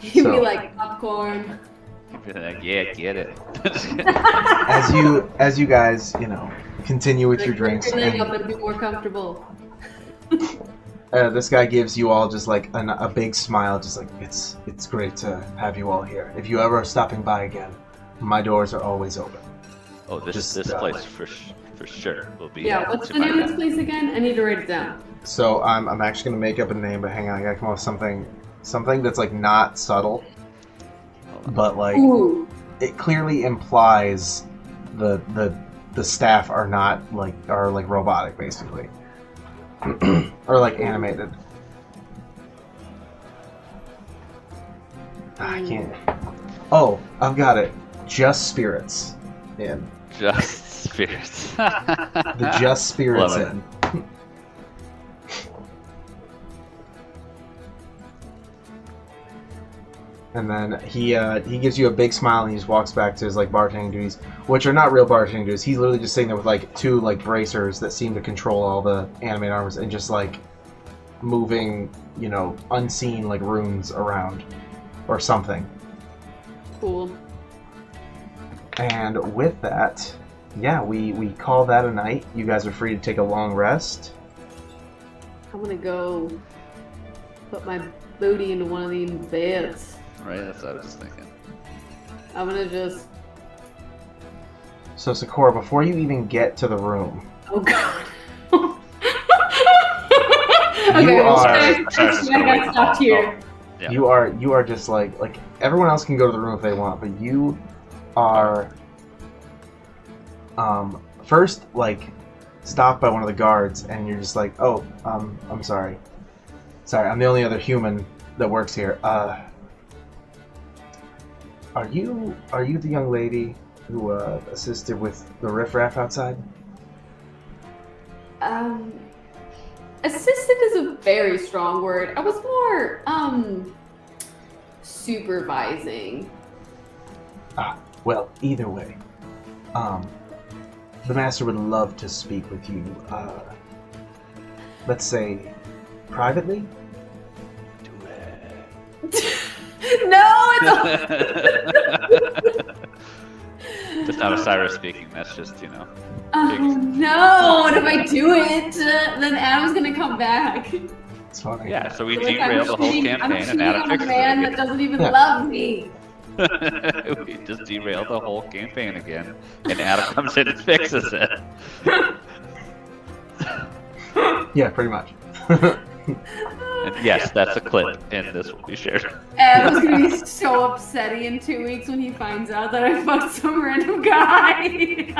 He'd be like popcorn. he'd be like, yeah, get it. As you guys, you know, continue with your drinks. Lift your leg up and be more comfortable. This guy gives you all just like a big smile, just like it's great to have you all here. If you ever are stopping by again, my doors are always open. Oh, this place for sure will be. Yeah, what's the name of this place again? I need to write it down. So I'm actually gonna make up a name, but hang on, I gotta come up with something that's like not subtle, but like it clearly implies the staff are like robotic basically. Or like animated. I can't. Oh, I've got it. Just spirits in. Just spirits. The just spirits Love it. in. And then he gives you a big smile and he just walks back to his like bartending duties, which are not real bartending duties. He's literally just sitting there with like 2 like bracers that seem to control all the animate arms and just like moving, you know, unseen like runes around or something. Cool. And with that, yeah, we call that a night. You guys are free to take a long rest. I'm gonna go put my booty into one of these beds. Right, that's what I was just thinking. I'm gonna just... So Sikora, before you even get to the room, Oh god. You are- I got stopped here. Yeah. you are just like everyone else can go to the room if they want, but you are first like stopped by one of the guards and you're just like, oh, I'm sorry, I'm the only other human that works here. Are you the young lady who assisted with the riffraff outside? Assisted is a very strong word. I was more supervising. Well, either way, the master would love to speak with you. Let's say privately. No, it's Just not Osiris speaking, that's just, you know. Oh no, what if I do it? Then Adam's gonna come back. It's funny. Yeah, so we Like, derailed the whole campaign I'm and cheating Adam on a fixes man it that doesn't even Yeah. love me. again. We just derailed the whole campaign again, and Adam comes in and fixes it. Yeah, pretty much. And yes, that's a clip, and this will be shared. Adam's gonna be so upsetty in 2 weeks when he finds out that I fucked some random guy.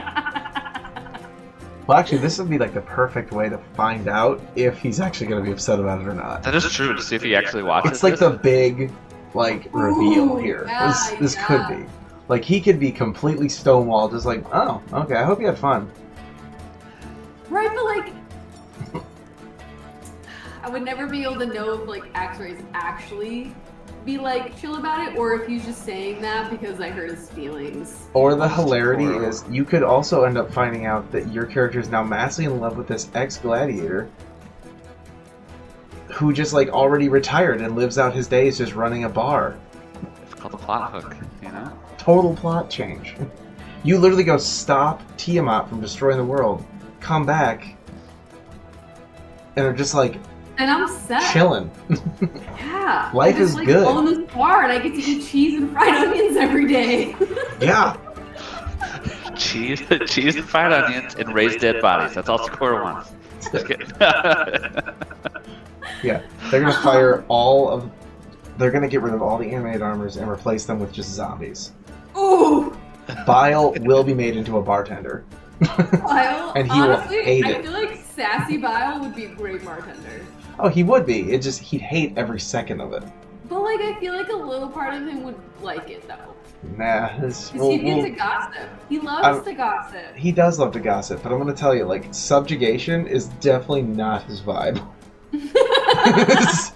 Well, actually, this would be like the perfect way to find out if he's actually going to be upset about it or not. That is true. To see if he actually watches. It's like this. the big, like, reveal Ooh, here. yeah, This yeah. could be. Like, he could be completely stonewalled, just like, oh, okay, I hope you had fun. Right, but like, I would never be able to know if like X-Rays actually be like chill about it, or if he's just saying that because I hurt his feelings. Or the hilarity horrible. is, you could also end up finding out that your character is now madly in love with this ex-gladiator who just, like, already retired and lives out his days just running a bar. It's called a plot hook, you know. Total plot change. You literally go stop Tiamat from destroying the world, come back, and are just, like, And I'm set. chilling. Yeah. Life I just, is like, good. own this bar and I get to eat cheese and fried onions every day. Yeah. Cheese and fried onions and raised dead bodies. That's all Sikora wants. Just kidding. Yeah. They're gonna fire all of... They're gonna get rid of all the animated armors and replace them with just zombies. Ooh. Bile will be made into a bartender. Bile. And he will Honestly, hate I it. feel like Sassy Bile would be a great bartender. Oh, he would be. It just... He'd hate every second of it. But like, I feel like a little part of him would like it though. Nah. This, Because he'd get to gossip. He loves to gossip. he does love to gossip, but I'm gonna tell you, like, subjugation is definitely not his vibe. It's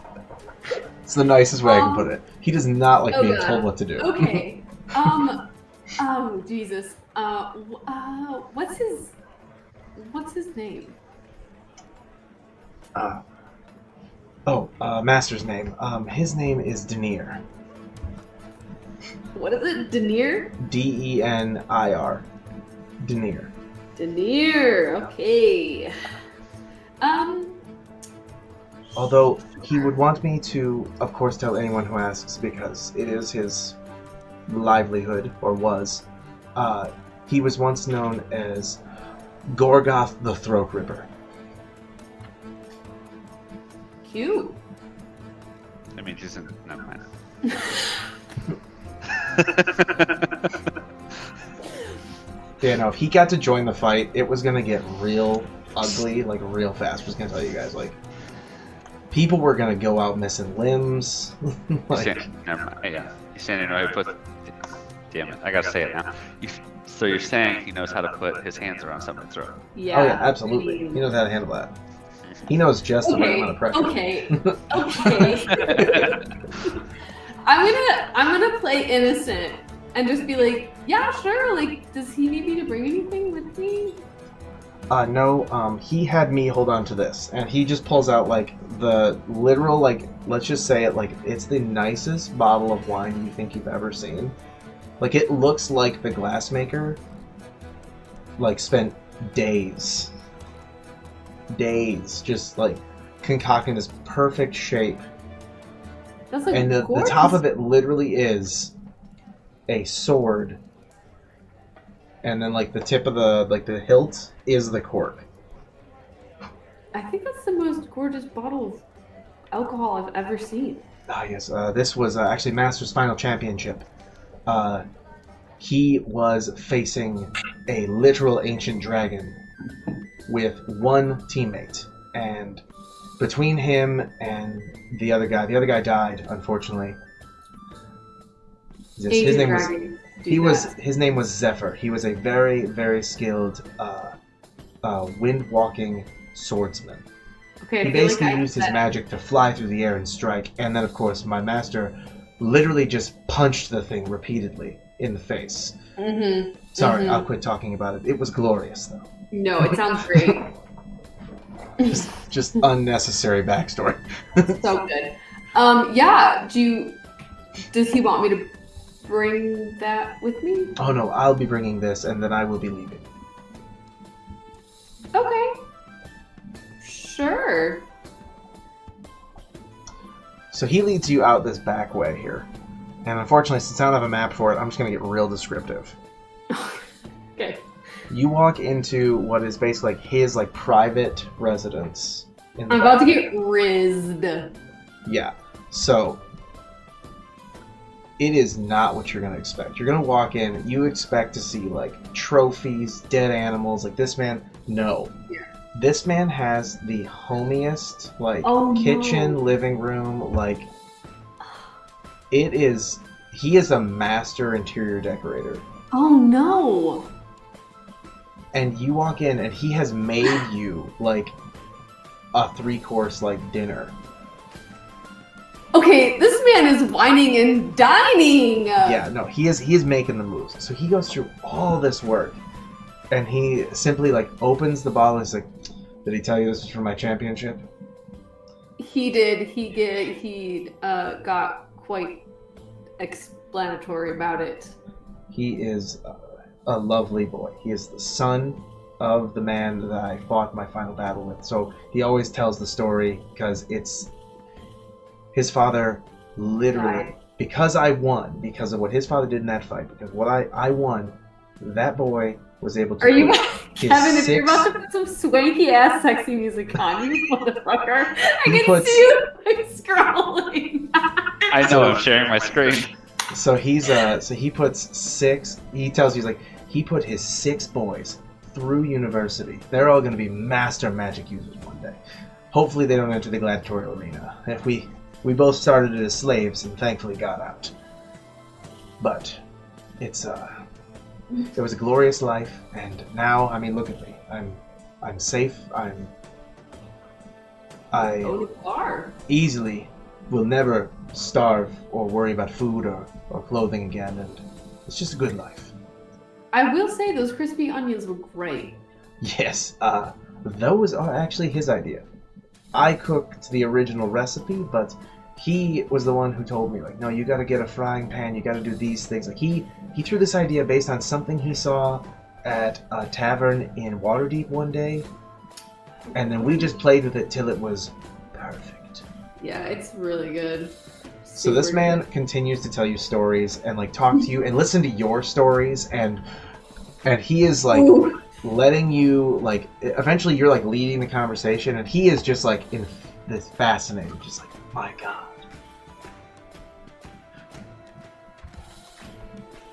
the nicest way I can put it. He does not like being God. told what to do. Okay. Oh Jesus. What's his name? Master's name. His name is Denir. What is it? Denier? Denir. Denir. Denier. Okay. Although he would want me to, of course, tell anyone who asks because it is his livelihood, or was. He was once known as Gorgoth the Throat Ripper. Cute. I mean, she's in. Never mind. Yeah, no, if he got to join the fight, it was gonna get real ugly, like real fast. I'm just gonna tell you guys, like, people were gonna go out missing limbs. Never mind. Yeah, you're saying you know how to put. Damn it! I gotta say it now. So you're saying he knows how to put his hands around someone's throat? Yeah. Oh yeah, absolutely. He knows how to handle that. He knows just the right amount of pressure. Okay. I'm gonna play innocent and just be like, yeah, sure. Like, does he need me to bring anything with me? No, he had me hold on to this, and he just pulls out, like, the literal, like, let's just say it, like, it's the nicest bottle of wine you think you've ever seen. Like, it looks like the glassmaker, like, spent days, just, like, concocting this perfect shape. That's like And the top of it literally is a sword. And then, like, the tip of the, like, the hilt is the cork. I think that's the most gorgeous bottle of alcohol I've ever seen. Ah, yes. This was actually Masters Final Championship. He was facing a literal ancient dragon with one teammate. And between him and the other guy died, unfortunately. His name was... His name was Zephyr. He was a very, very skilled wind-walking swordsman. Okay, He basically used his magic to fly through the air and strike, and then, of course, my master literally just punched the thing repeatedly in the face. Mm-hmm. Sorry, I'll quit talking about it. It was glorious, though. No, it sounds great. Just unnecessary backstory. So good. Yeah. Does he want me to bring that with me? Oh no, I'll be bringing this, and then I will be leaving. Okay. Sure. So he leads you out this back way here. And unfortunately, since I don't have a map for it, I'm just going to get real descriptive. Okay. You walk into what is basically like his like private residence. I'm about to get rizzed. Yeah. So it is not what you're going to expect. You're going to walk in, you expect to see like trophies, dead animals, like this man. No. Yeah. This man has the homiest like kitchen, living room, like it is. He is a master interior decorator. Oh no. And you walk in and he has made you like a 3-course like dinner. Okay, this man is whining and dining. Yeah, no, he is making the moves. So he goes through all this work, and he simply like opens the bottle and he's like, "Did he tell you this was for my championship?" He did. He got quite explanatory about it. He is a lovely boy. He is the son of the man that I fought my final battle with. So he always tells the story because it's his father literally, because I won, because of what his father did in that fight, because what I won, that boy was able to... Are you, Kevin, if you're about to put some swanky ass sexy music on, you motherfucker, I can see you like scrolling. I know, I'm sharing my screen. So he's so he puts 6, he tells you, he's like, he put his 6 boys through university. They're all going to be master magic users one day. Hopefully they don't enter the gladiatorial arena. If we both started it as slaves and thankfully got out. But it's it was a glorious life, and now, I mean, look at me. I'm safe. I easily will never starve or worry about food or clothing again, and it's just a good life. I will say those crispy onions were great. Yes, those are actually his idea. I cooked the original recipe, but he was the one who told me, like, no, you gotta get a frying pan, you gotta do these things. Like, he threw this idea based on something he saw at a tavern in Waterdeep one day, and then we just played with it till it was perfect. Yeah, it's really good. So this man continues to tell you stories and, like, talk to you and listen to your stories, and he is, like... Ooh. Letting you, like, eventually you're, like, leading the conversation, and he is just, like, in this fascinating, just like, my God.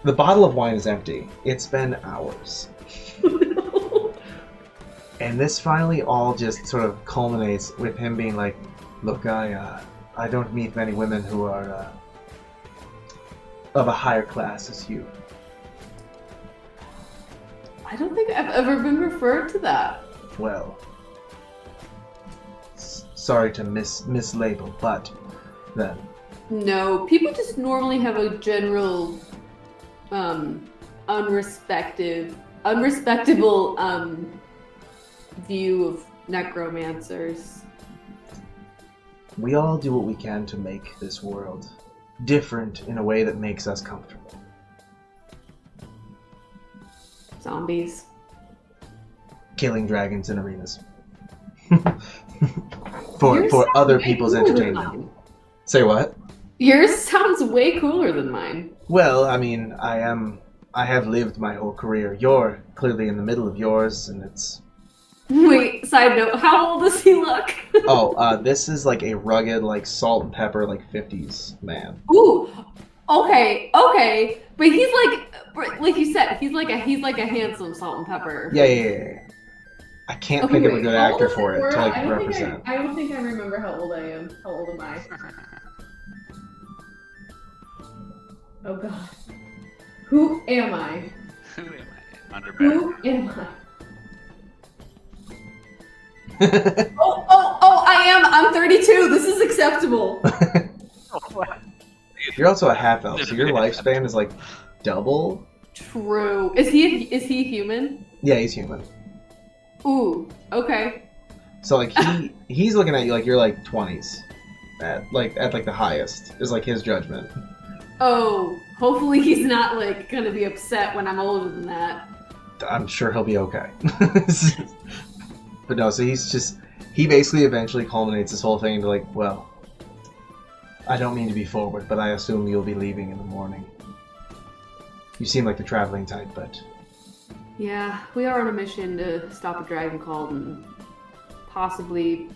The bottle of wine is empty. It's been hours. And this finally all just sort of culminates with him being like, look, I don't meet many women who are of a higher class as you. I don't think I've ever been referred to that. Well, sorry to mislabel, but then... No, people just normally have a general, unrespectable, view of necromancers. We all do what we can to make this world different in a way that makes us comfortable. Zombies. Killing dragons in arenas. for other people's entertainment. Say what? Yours sounds way cooler than mine. Well, I mean, I have lived my whole career. You're clearly in the middle of yours, and it's... Wait, side note, how old does he look? This is like a rugged, like, salt and pepper, like, 50s man. Ooh, okay, but he's like you said, he's like a handsome salt and pepper. Yeah. I can't think of a good actor for it to, like, represent. I don't think I remember how old I am. How old am I? Oh God. Who am I? Who am I? Underbad. Who am I? I am. I'm 32. This is acceptable. You're also a half elf, so your lifespan is like double. True. Is he human? Yeah, he's human. Ooh. Okay. So like he's looking at you like you're like 20s, at the highest is like his judgment. Oh, hopefully he's not like gonna be upset when I'm older than that. I'm sure he'll be okay. But no, so he basically eventually culminates this whole thing into like, well, I don't mean to be forward, but I assume you'll be leaving in the morning. You seem like the traveling type, but... Yeah, we are on a mission to stop a dragon called and possibly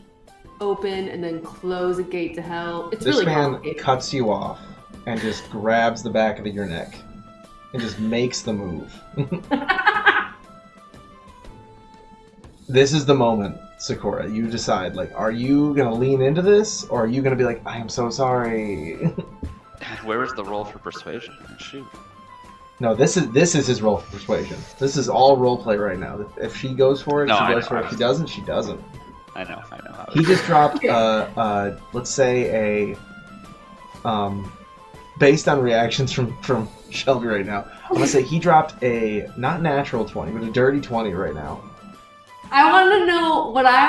open and then close a gate to hell. It's This really man complicated. cuts you off and just grabs the back of your neck and just makes the move. This is the moment, Sikora. You decide, like, are you going to lean into this, or are you going to be like, I am so sorry? Where is the roll for persuasion? Shoot. No, this is his role for persuasion. This is all roleplay right now. If she goes for it, No, she I goes know, for I it. If she doesn't, she doesn't. I know. He just dropped, let's say based on reactions from Shelby right now, I'm gonna say he dropped a not natural 20, but a dirty 20 right now. I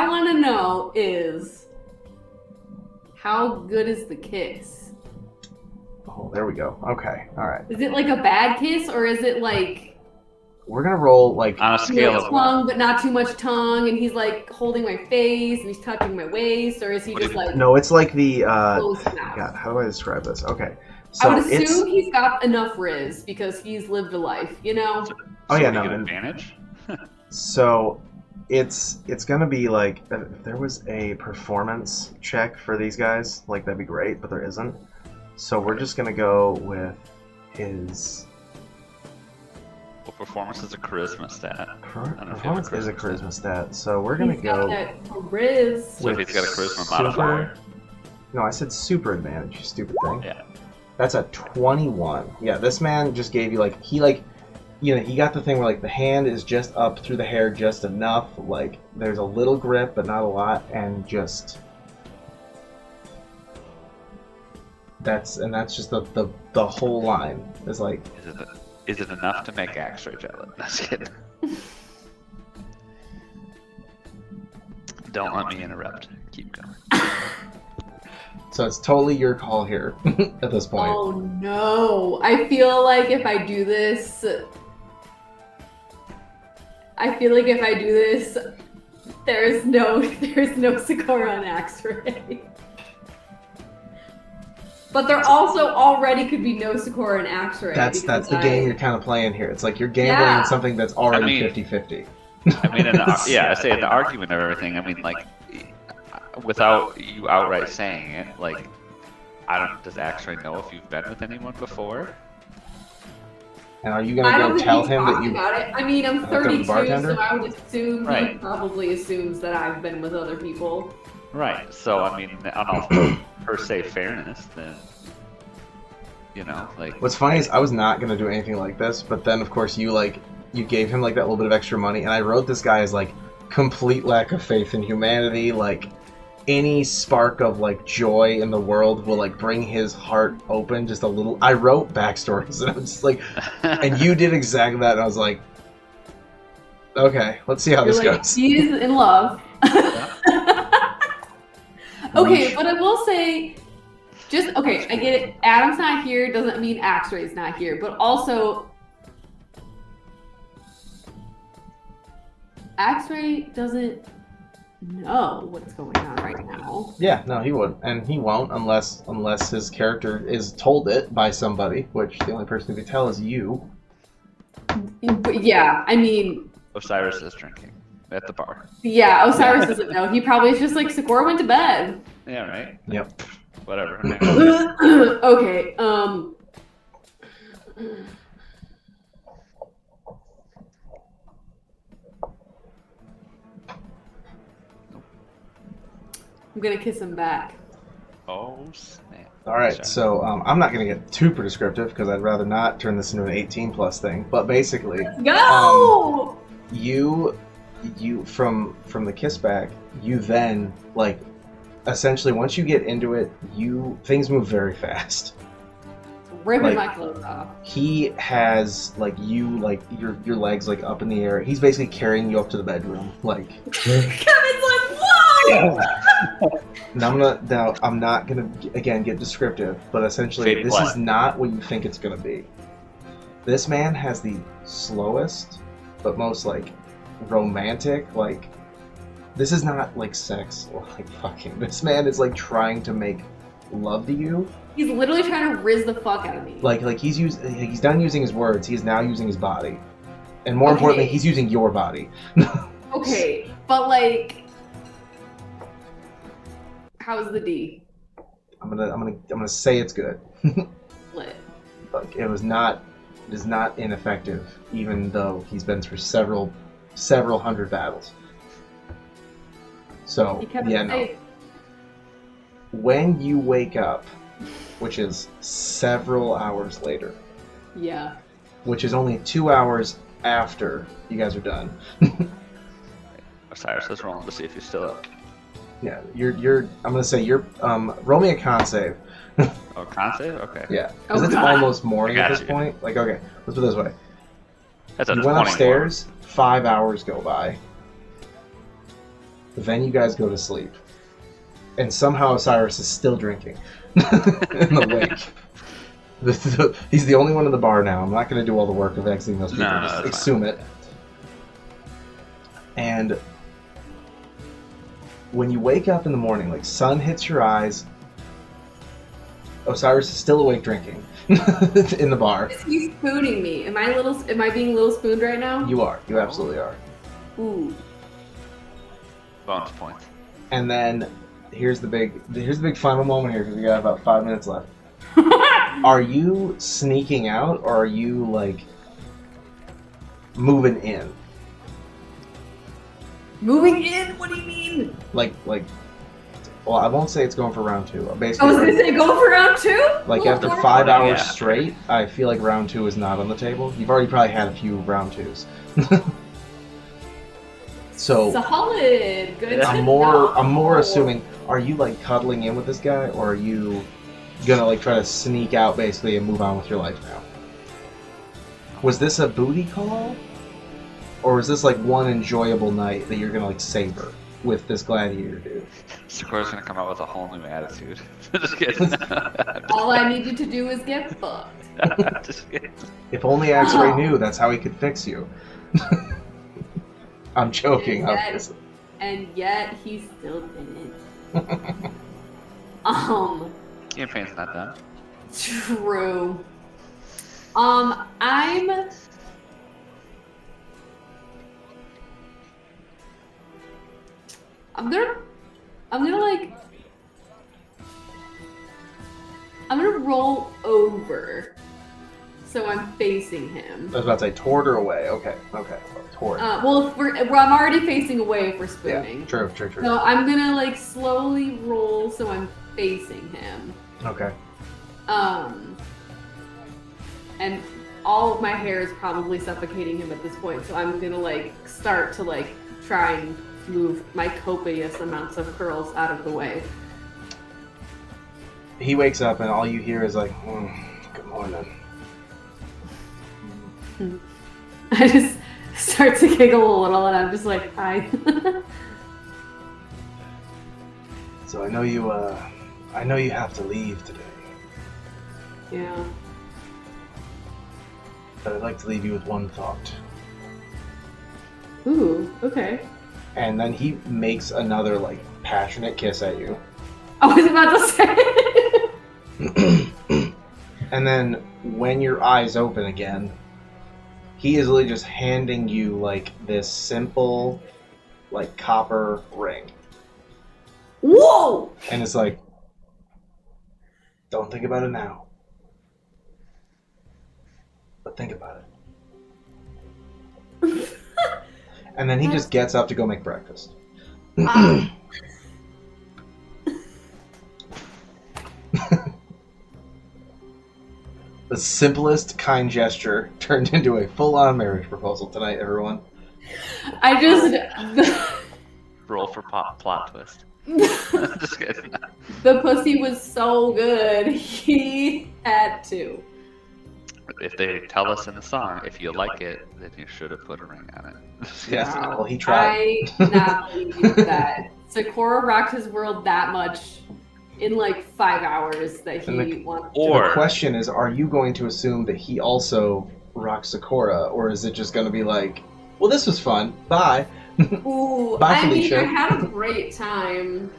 want to know is how good is the kiss? Oh, there we go. Okay, all right. Is it like a bad kiss, or is it like We're gonna roll like On a scale of tongue but not too much tongue, and he's like holding my face and he's touching my waist, or is he What do just you- like no, it's like the closed mouth? God, how do I describe this? Okay, I so would it's assume he's got enough riz because he's lived a life, you know? Oh, yeah, we no, get and- advantage. so it's gonna be like if there was a performance check for these guys, like that'd be great, but there isn't. So we're just gonna go with his Well, performance is a charisma stat. don't know if you have a performance is a charisma charisma stat. So we're gonna He's got go. that riz. So if with he's got a charisma super- modifier. No, I said super advantage. You stupid thing. Yeah. That's a 21. Yeah, this man just gave you he got the thing where like the hand is just up through the hair just enough, like there's a little grip but not a lot, and just that's just the whole line is like Is it enough to make Axray jealous? That's kidding. Don't let me interrupt. Keep going. so it's totally your call here at this point. Oh no. I feel like if I do this, there's no Sikora and Axray. But there also already could be no Sikora and Axray. That's because the game you're kind of playing here. It's like you're gambling Yeah. on something that's already I mean- 50-50. I mean, I say in the argument of everything. I mean, like, without you outright saying it, like, does Axray know if you've been with anyone before? And are you I gonna don't go think tell he's him that talking you? about it. I mean, I'm Hook up the 32, bartender? so I would assume he Right. probably assumes that I've been with other people. Right. So I mean, on all per se fairness, then like. What's funny is I was not gonna do anything like this, but then of course you gave him like that little bit of extra money, and I wrote this guy as like complete lack of faith in humanity, like any spark of like joy in the world will like bring his heart open just a little. I wrote backstories and I was just like, and you did exactly that, and I was like, okay, let's see how You're this like, goes. he is in love. Okay, but I will say, I get it. Adam's not here doesn't mean Axray's not here, but also Axray doesn't know what's going on right now. Yeah, no, he wouldn't, and he won't unless his character is told it by somebody, which the only person who can tell is you. But yeah, I mean, Osiris is drinking at the bar. yeah, Osiris doesn't know. He probably is just like, Sikora went to bed. Yeah, right. Yep. Whatever. Okay, I'm gonna kiss him back. Oh snap! All right, Sorry. so I'm not going to get super descriptive because I'd rather not turn this into an 18+ thing. But basically, Go! you from the kiss back, you then like essentially once you get into it, things move very fast. Ripping like- my clothes off. He has your legs like up in the air. He's basically carrying you up to the bedroom, like. Kevin's like, whoa! I'm not gonna again get descriptive, but essentially Fade this black. is not what you think it's gonna be. This man has the slowest, but most like romantic, this is not like sex or like fucking. This man is like trying to make love to you. He's literally trying to rizz the fuck out of me. Like he's done using his words. He is now using his body, and more importantly, he's using your body. Okay, but like, how's the D? I'm gonna say it's good. Lit. Like it is not ineffective, even though he's been through several hundred battles. So He kept yeah, it no. safe. When you wake up, which is several hours later, Yeah. which is only 2 hours after you guys are done. Osiris is rolling to see if he's still up. Yeah, you're. I'm gonna say you're. Roll me a con save. Oh, con save? Okay. Yeah, because Oh, it's God. almost morning I at got this you. point. Like, okay, let's put it this way. That's a You went 21. upstairs. 5 hours go by. Then you guys go to sleep, and somehow Osiris is still drinking in the wake. He's the only one in the bar now. I'm not going to do all the work of exiting those people. No, Just that's assume it. And when you wake up in the morning, like sun hits your eyes, Osiris is still awake drinking in the bar. Is he spooning me? Am I being little spooned right now? You are. You absolutely are. Ooh. Bonus points. And then here's the big final moment here because we got about 5 minutes left. Are you sneaking out or are you like moving in? Moving in? What do you mean? Like, well, I won't say it's going for round 2. I Basically, was gonna say go for round 2? like Go after for it. 5 hours Yeah. straight, I feel like round 2 is not on the table. You've already probably had a few round 2s. So Solid. Good. I'm to more know. assuming, are you like cuddling in with this guy or are you gonna like try to sneak out basically and move on with your life now? Was this a booty call? Or was this like one enjoyable night that you're gonna like savor with this gladiator dude? Sikora's gonna come out with a whole new attitude. Just kidding. All I needed to do was get fucked. Just kidding. If only X-Ray knew that's how he could fix you. I'm joking, And yet- obviously. And yet he still didn't. Campaign's not done. True. I'm gonna roll over, so I'm facing him. I was about to say toward or away. Okay. Toward. Well, I'm already facing away if we're Yeah, spooning. true. So I'm gonna like slowly roll, so I'm facing him. Okay. And all of my hair is probably suffocating him at this point, so I'm gonna like start to like try and move my copious amounts of curls out of the way. He wakes up and all you hear is like, good morning. I just start to giggle a little, and I'm just like, hi. So I know you have to leave today, Yeah. but I'd like to leave you with one thought. Ooh, okay. And then he makes another like passionate kiss at you. I was about to say. And then when your eyes open again, he is literally just handing you like this simple like copper ring. Whoa! And it's like, don't think about it now. But think about it. And then he just gets up to go make breakfast. The simplest kind gesture turned into a full-on marriage proposal tonight, everyone. I just Roll for plot twist. Just kidding. the pussy was so good. He had to. If they tell us in the song, if you like it, then you should have put a ring on it. Yes, Wow. well, he tried. I cannot believe that Sikora rocked his world that much in like 5 hours that And he wanted. The Or question is, are you going to assume that he also rocks Sikora, or is it just going to be like, well, this was fun, bye. Ooh, Bye, I mean, Felicia. I had a great time.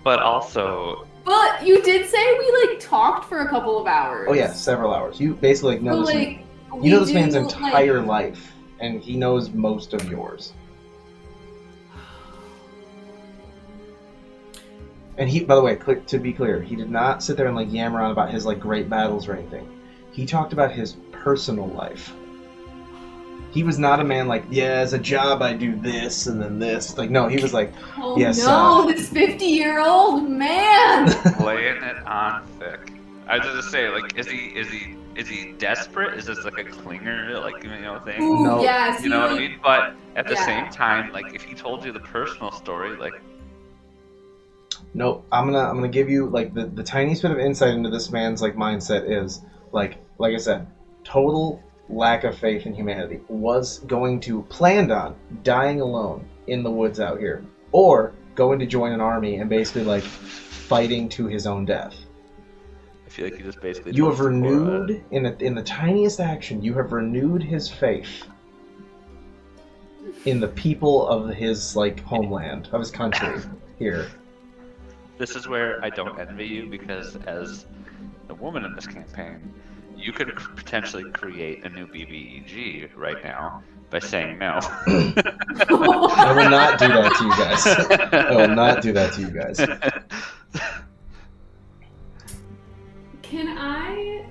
but also, But you did say we like talked for a couple of hours. Oh yeah, several hours. You basically like, know So, this. like, You know this man's like, entire life, and he knows most of yours. And he, by the way, to be clear, he did not sit there and like yammer on about his like great battles or anything. He talked about his personal life. He was not a man like, yeah, as a job I do this and then this. Like, no, he was like, oh yes, no, this 50-year-old man. Laying it on thick. I was just say, like, is he desperate? Is this like a clinger, like, you know, thing? Ooh, No. yes. You know what I mean? But at the Yeah. same time, like, if he told you the personal story, like, nope. I'm gonna give you like the tiniest bit of insight into this man's like mindset is like I said, total lack of faith in humanity. Was planned on dying alone in the woods out here, or going to join an army and basically like fighting to his own death. I feel like you just basically. You told have Sikora- renewed in the tiniest action. You have renewed his faith in the people of his like homeland, of his country here. This is where I don't envy you, because as the woman in this campaign, you could potentially create a new BBEG right now by saying no. I will not do that to you guys. I will not do that to you guys. Can I?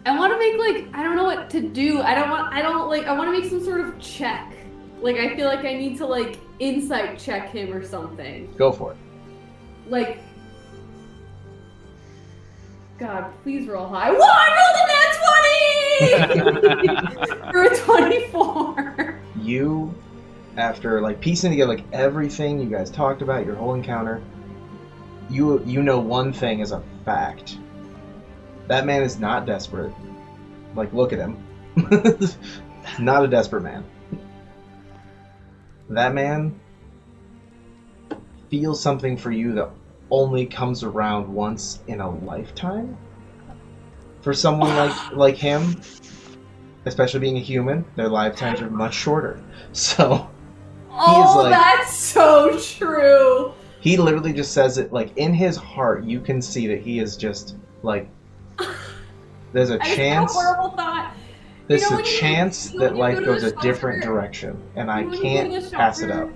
I want to make like I don't know what to do. I want to make some sort of check. Like I feel like I need to like insight check him or something. Go for it. Like God, please roll high. Whoa, I rolled a nat 20! You're a 24. You, after like piecing together like everything you guys talked about, your whole encounter, you know one thing is a fact. That man is not desperate. Like, look at him. Not a desperate man. That man feels something for you that only comes around once in a lifetime. For someone like him, especially being a human, their lifetimes are much shorter. So Oh, like- that's so true. he literally just says it like in his heart. You can see that he is just like, there's a I just had a chance. horrible thought. There's You know a when you- chance you know that when you life go to goes the a different shelter- direction, and I You know when you go to can't the pass it shelter up.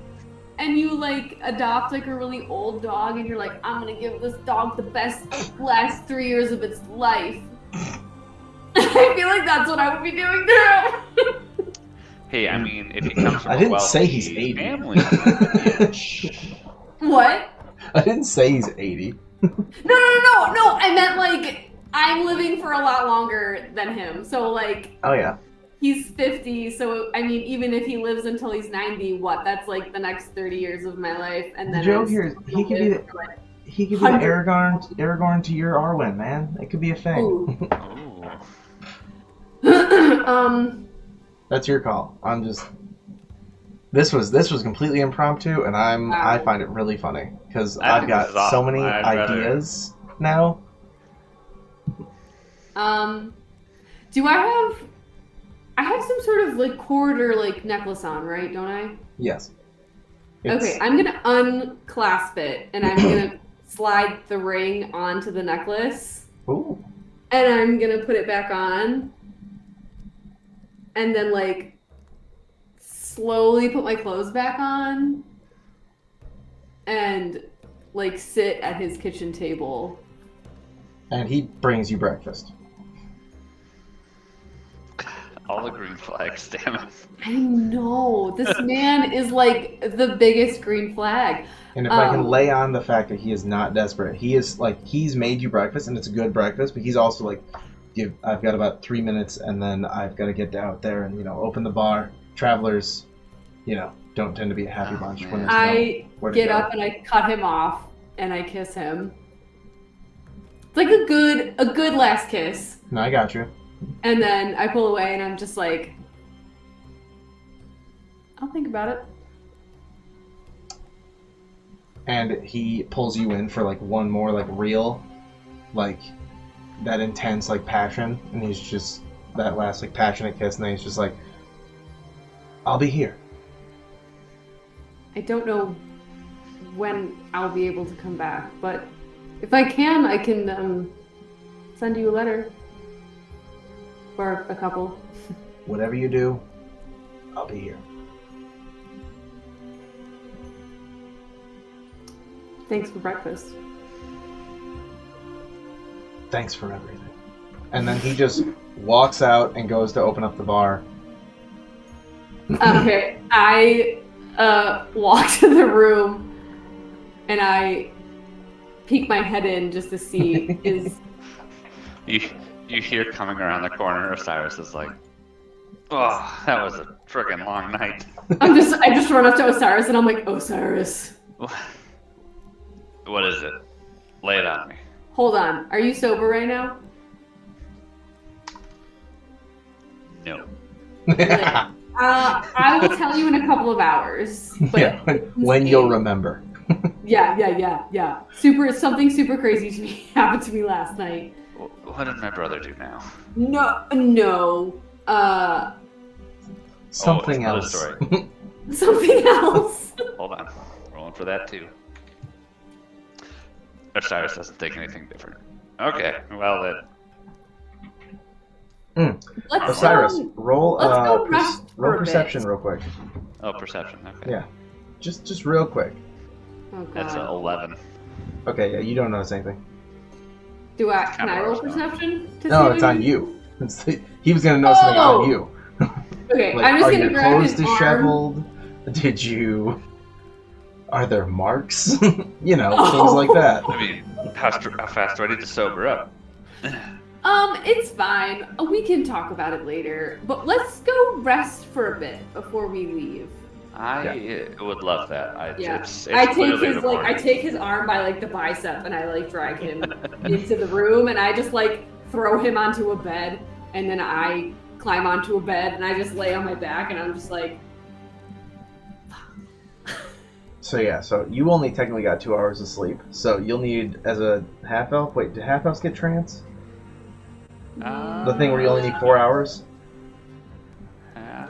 And you like adopt like a really old dog, and you're like, I'm gonna give this dog the best last 3 years of its life. I feel like that's what I would be doing too. Hey, I mean, if he comes from I a didn't wealthy say he's 80. family, What? I didn't say he's 80. No. I meant like I'm living for a lot longer than him. So like Oh yeah. he's 50. So I mean, even if he lives until he's 90, what? That's like the next 30 years of my life, and then The joke I'm here is still he could gonna be live the- for, like, He could be 100. Aragorn to your Arwen, man. It could be a thing. Ooh. Ooh. That's your call. I'm just. This was completely impromptu, and I Wow. find it really funny because I I've think got this is so awesome. many I'd rather- ideas now. Do I have some sort of like cord or like necklace on, right? Don't I? Yes. Okay, I'm gonna unclasp it and I'm gonna slide the ring onto the necklace Ooh. and I'm gonna put it back on and then like slowly put my clothes back on and like sit at his kitchen table. And he brings you breakfast. All the green flags, damn it. I know, this man is like the biggest green flag. And if I can Um, lay on the fact that he is not desperate, he is like, he's made you breakfast and it's a good breakfast, but he's also like, I've got about 3 minutes and then I've got to get out there and, open the bar. Travelers, don't tend to be a happy Oh, bunch man. when there's I nowhere to get go. up and I cut him off and I kiss him. It's like a good last kiss. No, I got you. And then I pull away and I'm just like, I'll think about it. And he pulls you in for like one more like real, like that intense like passion, and he's just that last like passionate kiss, and then he's just like, I'll be here. I don't know when I'll be able to come back, but if I can send you a letter. Or a couple. Whatever you do, I'll be here. Thanks for breakfast. Thanks for everything. And then he just walks out and goes to open up the bar. Okay, I walk to the room and I peek my head in just to see is. You hear coming around the corner, Osiris is like, "Oh, that was a friggin' long night." I just run up to Osiris and I'm like, Osiris. What is it? Lay it on me. Hold on, are you sober right now? No. I will tell you in a couple of hours. But Yeah, when you'll remember. Yeah. Something super crazy to me happened to me last night. What did my brother do now? No. Something it's another else. Story. Something else. Hold on. Rolling for that too. Osiris doesn't think anything different. Okay, well then. Let's Osiris, roll let's go rest for a bit. perception real quick. Oh, perception. Okay. Yeah. Just real quick. Oh god. That's 11. Okay, yeah, you don't notice anything. Can I roll perception? To No, see it's what on you. He was gonna know something Oh! on you. Okay, Like, I'm just are gonna your grab clothes his arm. disheveled? Did you? Are there marks? Things Oh. like that. I mean, how fast do I need to sober up? It's fine. We can talk about it later. But let's go rest for a bit before we leave. I would love that. Yeah. It's I take clearly his the morning. I take his arm by like the bicep and I like drag him into the room and I just like throw him onto a bed and then I climb onto a bed and I just lay on my back and I'm just like. So you only technically got 2 hours of sleep. So you'll need, as a half elf. Wait, did half elves get trance? The thing where you only need 4 hours.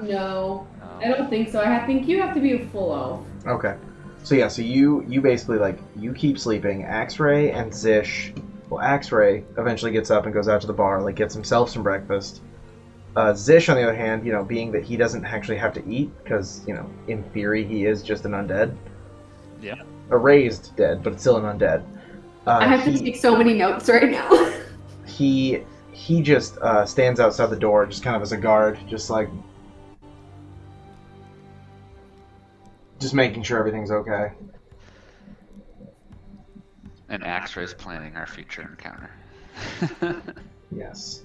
No, I don't think so. I think you have to be a full elf. Okay. So you basically you keep sleeping. Axray and Zish. Well, Axray eventually gets up and goes out to the bar, gets himself some breakfast. Zish, on the other hand, being that he doesn't actually have to eat, because, in theory he is just an undead. Yeah. A raised dead, but it's still an undead. I have to take so many notes right now. He just stands outside the door, just kind of as a guard, just making sure everything's okay. And Axray's planning our future encounter. Yes.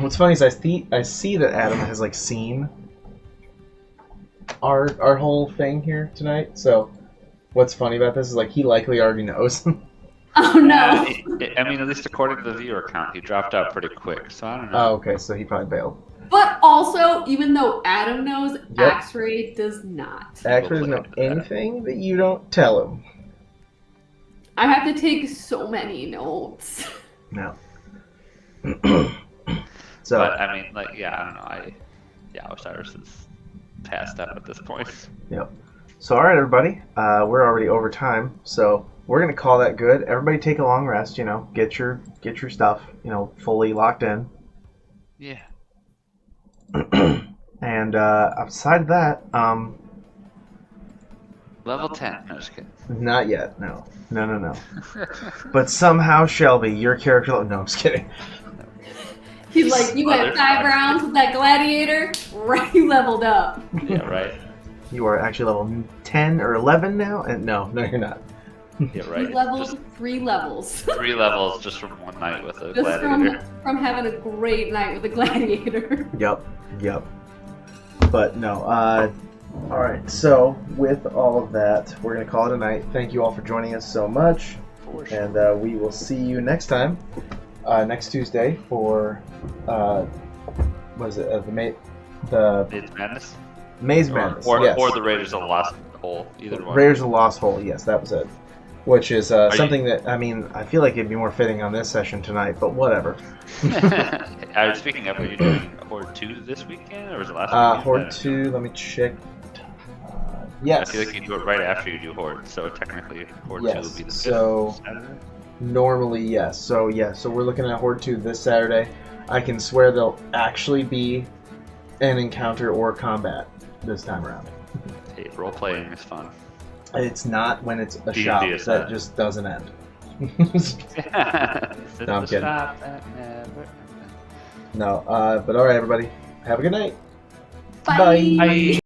What's funny is I see that Adam has seen our whole thing here tonight. So what's funny about this is he likely already knows. Oh no. I mean, at least according to the viewer count, he dropped out pretty quick. So I don't know. Oh, okay, so he probably bailed. But also, even though Adam knows, Yep. Axray does not. Actually, doesn't know anything that you don't tell him. I have to take so many notes. No. So. But I mean, I don't know. Osiris is passed up at this point. Yep. So, all right, everybody. We're already over time, so we're gonna call that good. Everybody, take a long rest. Get your stuff. Fully locked in. Yeah. And outside of that, Level 10. No, just kidding. not yet. No. But somehow, Shelby, your character. No, I'm just kidding. He's like, you went 5 rounds with that gladiator, right? You leveled up. Yeah, right. You are actually level 10 or 11 now, and no, you're not. Yeah, right. He leveled Just 3 levels. 3 levels just from one night with a Just gladiator. from having a great night with a gladiator. Yep. But no, alright, so with all of that, we're going to call it a night. Thank you all for joining us so much. For sure. And we will see you next time, next Tuesday for, what is it, the It's Madness? Maze Madness, Or yes. the Raiders of the Lost Hole. Either one. Raiders of the Lost Hole, yes, that was it. which is you- something that, I mean, I feel like it'd be more fitting on this session tonight, but whatever. Speaking of, are you doing Hoard 2 this weekend, or was it last weekend? Horde 2, let me check. Yes. I feel like you do it right after you do Hoard, so technically Hoard 2 Yes, would be the 5th so- Saturday. Normally, yes. So, yeah, so we're looking at Horde 2 this Saturday. I can swear there'll actually be an encounter or combat this time around. Hey, role playing is fun. It's not when it's a D&D shop is that that. just doesn't end. No, I'm kidding. No, but alright, everybody. Have a good night. Bye. Bye.